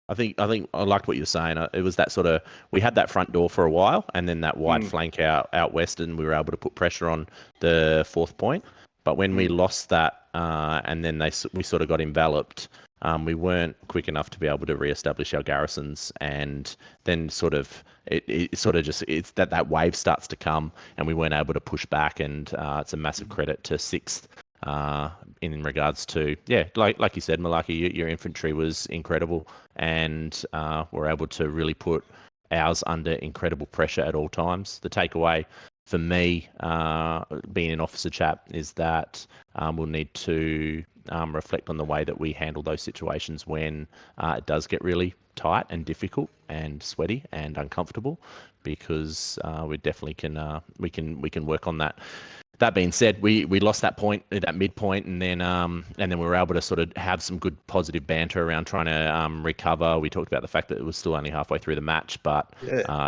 Speaker 12: I think I liked what you were saying. It was that sort of, we had that front door for a while, and then that wide flank out west, and we were able to put pressure on the fourth point. But when we lost that, and then we sort of got enveloped, we weren't quick enough to be able to re-establish our garrisons, and then sort of it's that wave starts to come, and we weren't able to push back, and it's a massive credit to Sixth. In regards to like you said, Malarkey, your infantry was incredible, and we're able to really put ours under incredible pressure at all times. The takeaway for me, being an officer chap, is that we'll need to reflect on the way that we handle those situations when it does get really tight and difficult and sweaty and uncomfortable, because we definitely can work on that. that being said, we lost that point at that midpoint, and then we were able to sort of have some good positive banter around trying to recover. We talked about the fact that it was still only halfway through the match, but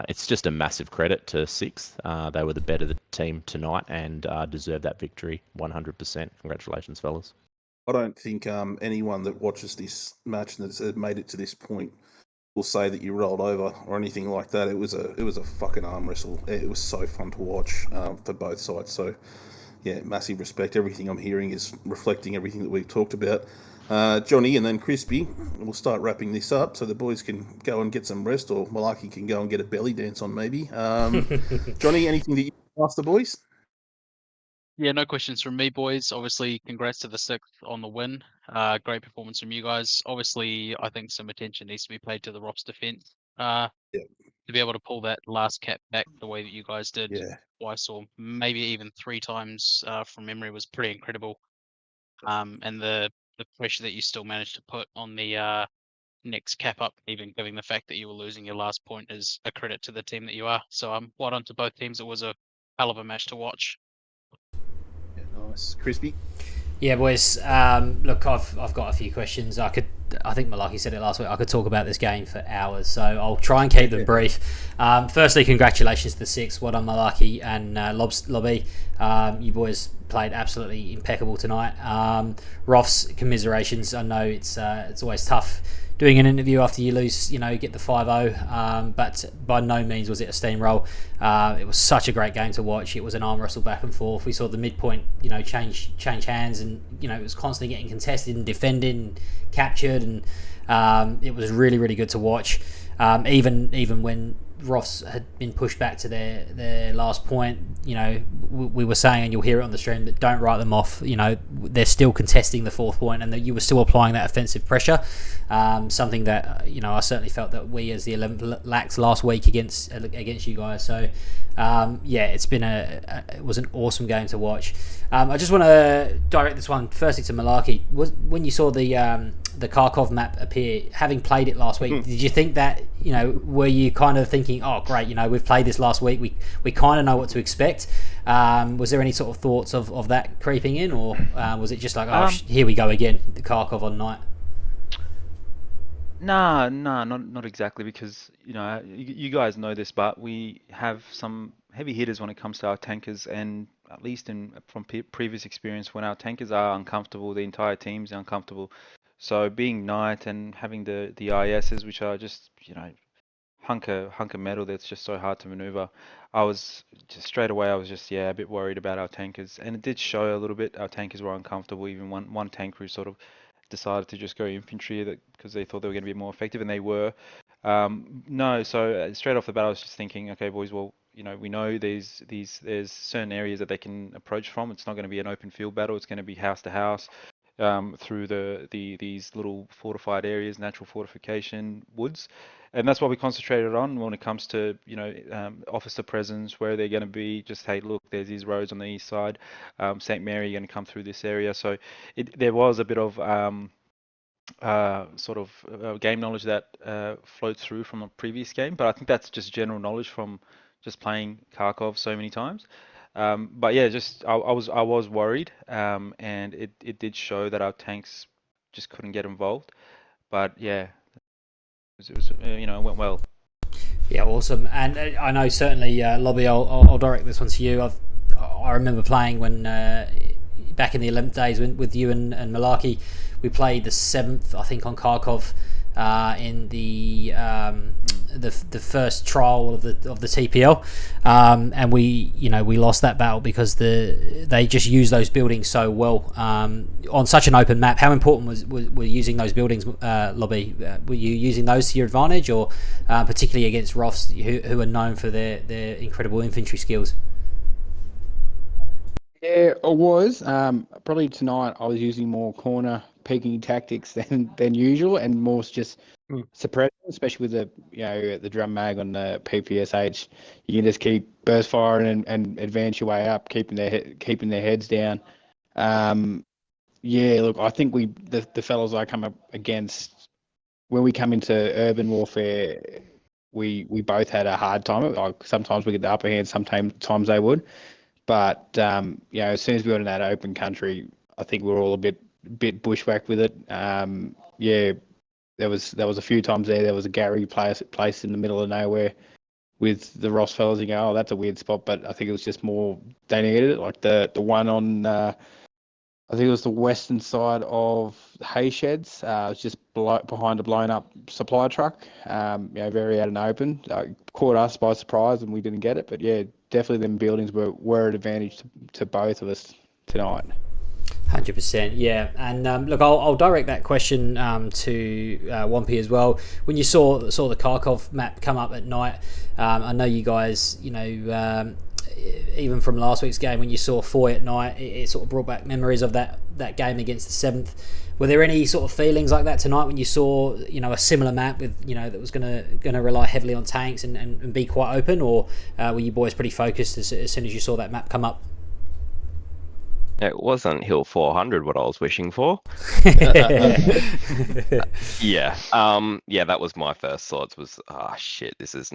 Speaker 12: it's just a massive credit to Sixth. They were the better team tonight and deserved that victory 100%. Congratulations, fellas.
Speaker 5: I don't think anyone that watches this match and that's made it to this point will say that you rolled over or anything like that. It was a fucking arm wrestle. It was so fun to watch for both sides. So yeah, massive respect. Everything I'm hearing is reflecting everything that we've talked about. Johnny and then Crispy, we'll start wrapping this up so the boys can go and get some rest, or Malarkey can go and get a belly dance on maybe. Johnny, anything that you ask the boys?
Speaker 4: Yeah, no questions from me, boys. Obviously, congrats to the Sixth on the win. Great performance from you guys. Obviously, I think some attention needs to be paid to the ROFS defense. To be able to pull that last cap back the way that you guys did twice or maybe even 3 times from memory was pretty incredible. And the pressure that you still managed to put on the next cap up, even given the fact that you were losing your last point, is a credit to the team that you are. So well done to both teams. It was a hell of a match to watch.
Speaker 5: Yeah, nice. Crispy?
Speaker 2: Yeah, boys. Look, I've got a few questions. I think Malarkey said it last week. I could talk about this game for hours, so I'll try and keep them brief. Firstly, congratulations to the Six. Well done, Malarkey and Lobby. You boys played absolutely impeccable tonight. ROFS, commiserations. I know it's always tough doing an interview after you lose, you get the 5-0, but by no means was it a steamroll. It was such a great game to watch. It was an arm wrestle back and forth. We saw the midpoint, change hands, and it was constantly getting contested and defended and captured, and it was really, really good to watch. Even when ROFS had been pushed back to their last point, we were saying, and you'll hear it on the stream, that don't write them off. They're still contesting the 4th point, and that you were still applying that offensive pressure. Something that I certainly felt that we as the 11th lacked last week against you guys. So it was an awesome game to watch. I just want to direct this one firstly to Malarkey. When you saw the Kharkov map appear, having played it last week, did you think that, were you kind of thinking, oh great, we've played this last week, we kind of know what to expect? Was there any sort of thoughts of that creeping in, or was it just like, here we go again, the Kharkov on night?
Speaker 11: Nah, not exactly, because you guys know this, but we have some heavy hitters when it comes to our tankers, and at least from previous experience, when our tankers are uncomfortable, the entire team's uncomfortable. So being Knight and having the ISs, which are just hunk of metal that's just so hard to maneuver, I was just a bit worried about our tankers, and it did show a little bit. Our tankers were uncomfortable. Even one tank crew sort of decided to just go infantry because they thought they were going to be more effective, and they were. So straight off the bat, I was just thinking, okay, boys, well, we know there's certain areas that they can approach from. It's not going to be an open field battle. It's going to be house to house, through these little fortified areas, natural fortification woods, and that's what we concentrated on when it comes to officer presence, where they're going to be. Just, hey, look, there's these roads on the east side. St. Mary, you're going to come through this area. So there was a bit of game knowledge that flowed through from a previous game, but I think that's just general knowledge from just playing Kharkov so many times. But yeah, I was worried, and it did show that our tanks just couldn't get involved. But yeah, it went well.
Speaker 2: Yeah, awesome. And I know certainly, Lobby, I'll direct this one to you. I remember playing when back in the 11th days with you and Malarkey. We played the 7th, I think, on Kharkov in the first trial of the TPL, and we lost that battle because they just used those buildings so well on such an open map. How important were using those buildings, Lobby? Were you using those to your advantage, or particularly against ROFS, who are known for their incredible infantry skills?
Speaker 10: Yeah, I was. Probably tonight I was using more corner peeking tactics than usual, and more just suppressing, especially with the drum mag on the PPSH. You can just keep burst firing and advance your way up, keeping their heads down. Look, I think the fellas I come up against, when we come into urban warfare, we both had a hard time. Like, sometimes we get the upper hand, sometimes they would. but as soon as we got in that open country, I think we were all a bit bushwhacked with it. There was a few times there was a Gary place in the middle of nowhere with the ROFS fellas. You go, oh, that's a weird spot, but I think it was just more they needed it. Like the one on, I think it was the western side of Haysheds. It was just behind a blown up supply truck. Very out and open. Caught us by surprise and we didn't get it. But yeah, definitely them buildings were an advantage to both of us tonight.
Speaker 2: 100%, yeah. And look, I'll direct that question to Wampy as well. When you saw the Kharkov map come up at night, I know you guys, even from last week's game, when you saw Foy at night, it sort of brought back memories of that game against the 7th. Were there any sort of feelings like that tonight when you saw, a similar map with, that was going to rely heavily on tanks and be quite open, or were you boys pretty focused as soon as you saw that map come up?
Speaker 13: It wasn't Hill 400 what I was wishing for. That was my first thoughts. Was shit, this is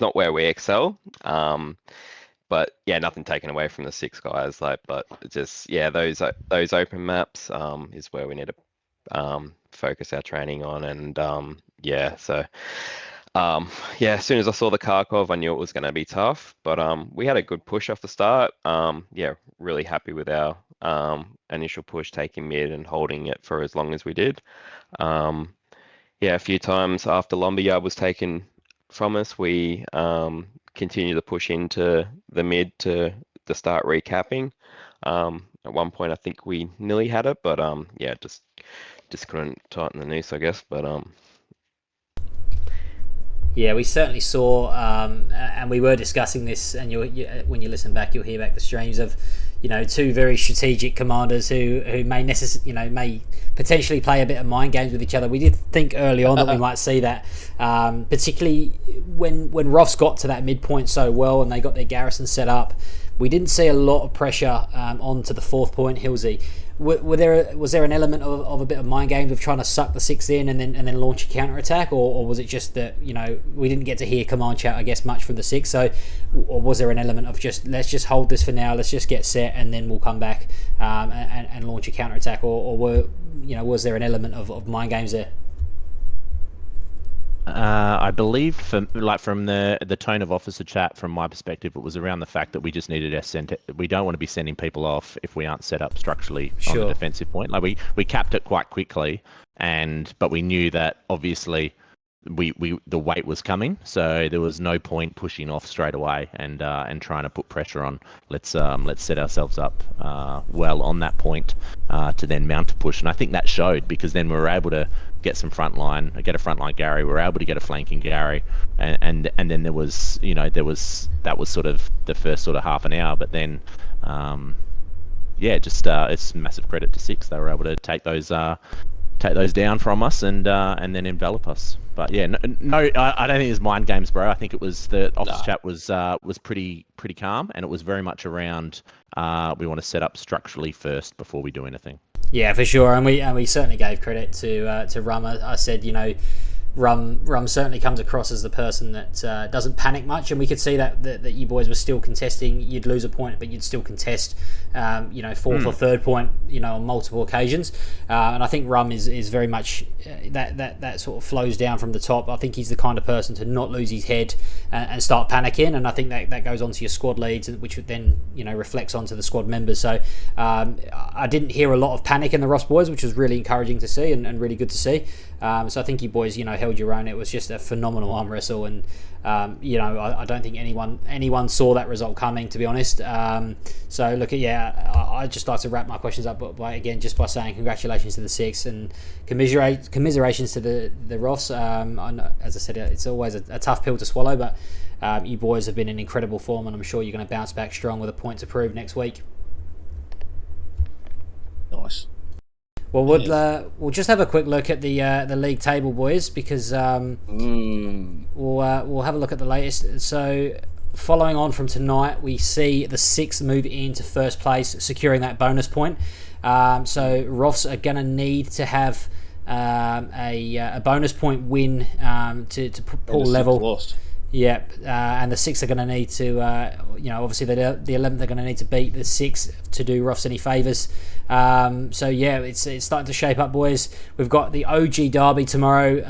Speaker 13: not where we excel. But yeah, nothing taken away from the 6 guys. But just those open maps is where we need to focus our training on, and as soon as I saw the Kharkov, I knew it was going to be tough, but we had a good push off the start. Really happy with our initial push, taking mid and holding it for as long as we did. A few times after Lumberyard was taken from us, we continued to push into the mid to start recapping. At one point, I think we nearly had it, but just couldn't tighten the noose, I guess. But
Speaker 2: yeah, we certainly saw, and we were discussing this, and when you listen back, you'll hear back the streams of, 2 very strategic commanders who may potentially play a bit of mind games with each other. We did think early on that we might see that, particularly when ROFS got to that midpoint so well and they got their garrison set up. We didn't see a lot of pressure onto the 4th point, Hilsey. Was there an element of a bit of mind games of trying to suck the 6 in and then launch a counter attack, or was it just that we didn't get to hear command chat, I guess, much from the 6? So, or was there an element of just let's just hold this for now, let's just get set, and then we'll come back and launch a counter attack, or was there an element of mind games there?
Speaker 12: I believe from the tone of officer chat, from my perspective, it was around the fact that we just needed we don't want to be sending people off if we aren't set up structurally on the defensive point. Like we capped it quite quickly, but we knew that obviously the weight was coming, so there was no point pushing off straight away and trying to put pressure on. Let's set ourselves up well on that point to then mount a push, and I think that showed, because then we were able to get a frontline Gary. We were able to get a flanking Gary, and then there was that was sort of the first sort of half an hour, but then it's massive credit to 6. They were able to take those down from us and then envelop us. But yeah, no, I don't think it was mind games, bro. I think it was the office chat was pretty calm, and it was very much around we want to set up structurally first before we do anything.
Speaker 2: Yeah, for sure, and we certainly gave credit to Rum. I said, Rum certainly comes across as the person that doesn't panic much, and we could see that you boys were still contesting. You'd lose a point, but you'd still contest, 4th or 3rd point, on multiple occasions. And I think Rum is very much that sort of flows down from the top. I think he's the kind of person to not lose his head and start panicking, and I think that goes onto your squad leads, which then reflects onto the squad members. So I didn't hear a lot of panic in the ROFS boys, which was really encouraging to see and really good to see. So I think you boys, held your own. It was just a phenomenal arm wrestle, and I don't think anyone saw that result coming, to be honest. So look, I'd just like to wrap my questions up by saying congratulations to the 6 and commiserations to the ROFS. I know, as I said, it's always a tough pill to swallow, but you boys have been in incredible form, and I'm sure you're going to bounce back strong with a point to prove next week.
Speaker 5: Nice.
Speaker 2: Well, we'll just have a quick look at the league table, boys, because we'll have a look at the latest. So, following on from tonight, we see the 6 move into first place, securing that bonus point. So, ROFS are going to need to have a bonus point win to pull level.
Speaker 5: Lost.
Speaker 2: Yep, and the 6 are going to need to, obviously the 11th are going to need to beat the 6 to do ROFS any favours. So yeah, it's starting to shape up, boys. We've got the OG derby tomorrow,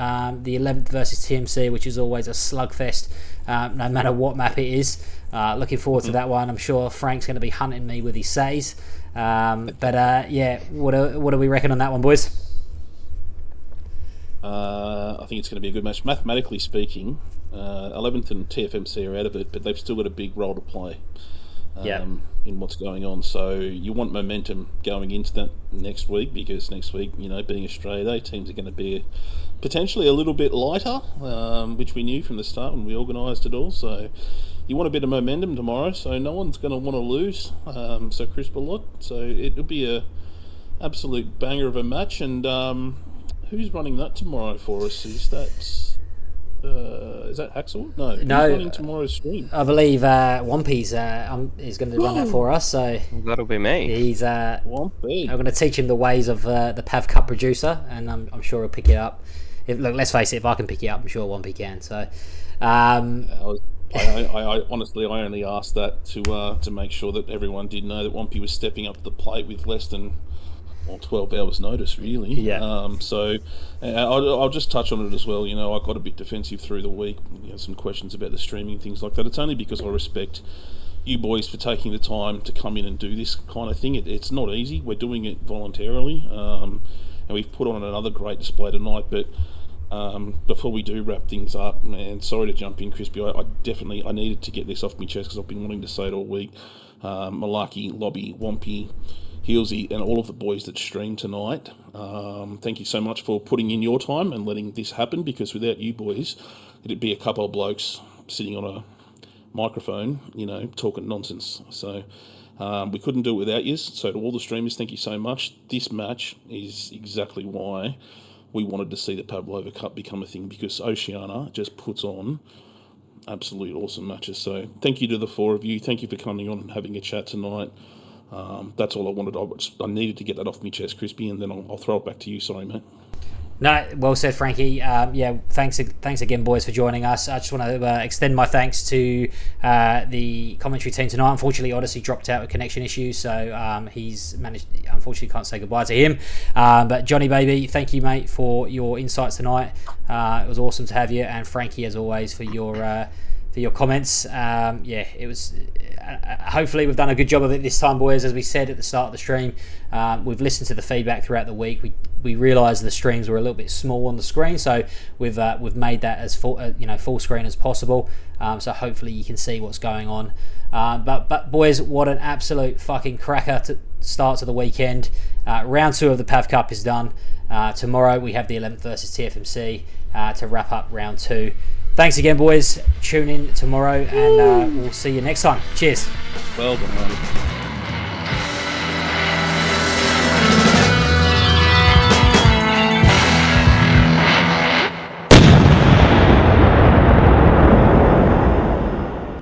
Speaker 2: the 11th versus TMC, which is always a slugfest, no matter what map it is. Looking forward to that one. I'm sure Frank's going to be hunting me with his says. Yeah, what do we reckon on that one, boys?
Speaker 5: I think it's going to be a good match. Mathematically speaking, 11th and TFMC are out of it, but they've still got a big role to play in what's going on. So you want momentum going into that next week, because next week, being Australia Day, teams are going to be potentially a little bit lighter, which we knew from the start when we organised it all. So you want a bit of momentum tomorrow, so no one's going to want to lose so crisp a lot. So it'll be a absolute banger of a match. And who's running that tomorrow for us? Is that Haxel? No. Who's running tomorrow's stream?
Speaker 2: I believe Wampy's is going to run that for us. So
Speaker 13: that'll be me.
Speaker 2: He's
Speaker 5: Wampy.
Speaker 2: I'm going to teach him the ways of the Pav Cup producer, and I'm sure he'll pick it up. Look, let's face it, if I can pick it up, I'm sure Wampy can. So,
Speaker 5: I honestly, I only asked that to make sure that everyone did know that Wampy was stepping up to the plate with less than 12 hours notice, really.
Speaker 2: Yeah.
Speaker 5: So I'll just touch on it as well. I got a bit defensive through the week. Some questions about the streaming, things like that. It's only because I respect you boys for taking the time to come in and do this kind of thing. It's not easy. We're doing it voluntarily, and we've put on another great display tonight. But before we do wrap things up, man, sorry to jump in, Crispy. I needed to get this off my chest because I've been wanting to say it all week. Malarkey, Lobby, Wampy, Heelsy, and all of the boys that streamed tonight, thank you so much for putting in your time and letting this happen, because without you boys, it'd be a couple of blokes sitting on a microphone, talking nonsense. So we couldn't do it without you. So to all the streamers, thank you so much. This match is exactly why we wanted to see the Pavlova Cup become a thing, because Oceania just puts on absolute awesome matches. So thank you to the 4 of you. Thank you for coming on and having a chat tonight. That's all I wanted. I needed to get that off my chest, Crispy, and then I'll throw it back to you. Sorry, mate.
Speaker 2: No, well said, Frankie. Thanks again, boys, for joining us. I just want to extend my thanks to the commentary team tonight. Unfortunately, Odyssey dropped out with connection issues, so he's managed. Unfortunately, can't say goodbye to him. But Johnee Baby, thank you, mate, for your insights tonight. It was awesome to have you, and Frankie, as always, for your comments. It was. Hopefully we've done a good job of it this time, boys. As we said at the start of the stream, we've listened to the feedback throughout the week. We realised the streams were a little bit small on the screen, so we've made that as full screen as possible. So hopefully you can see what's going on. But boys, what an absolute fucking cracker to start to the weekend. Round 2 of the Pav Cup is done. Tomorrow we have the 11th versus TFMC to wrap up round 2. Thanks again, boys. Tune in tomorrow, and we'll see you next time. Cheers.
Speaker 5: Well done.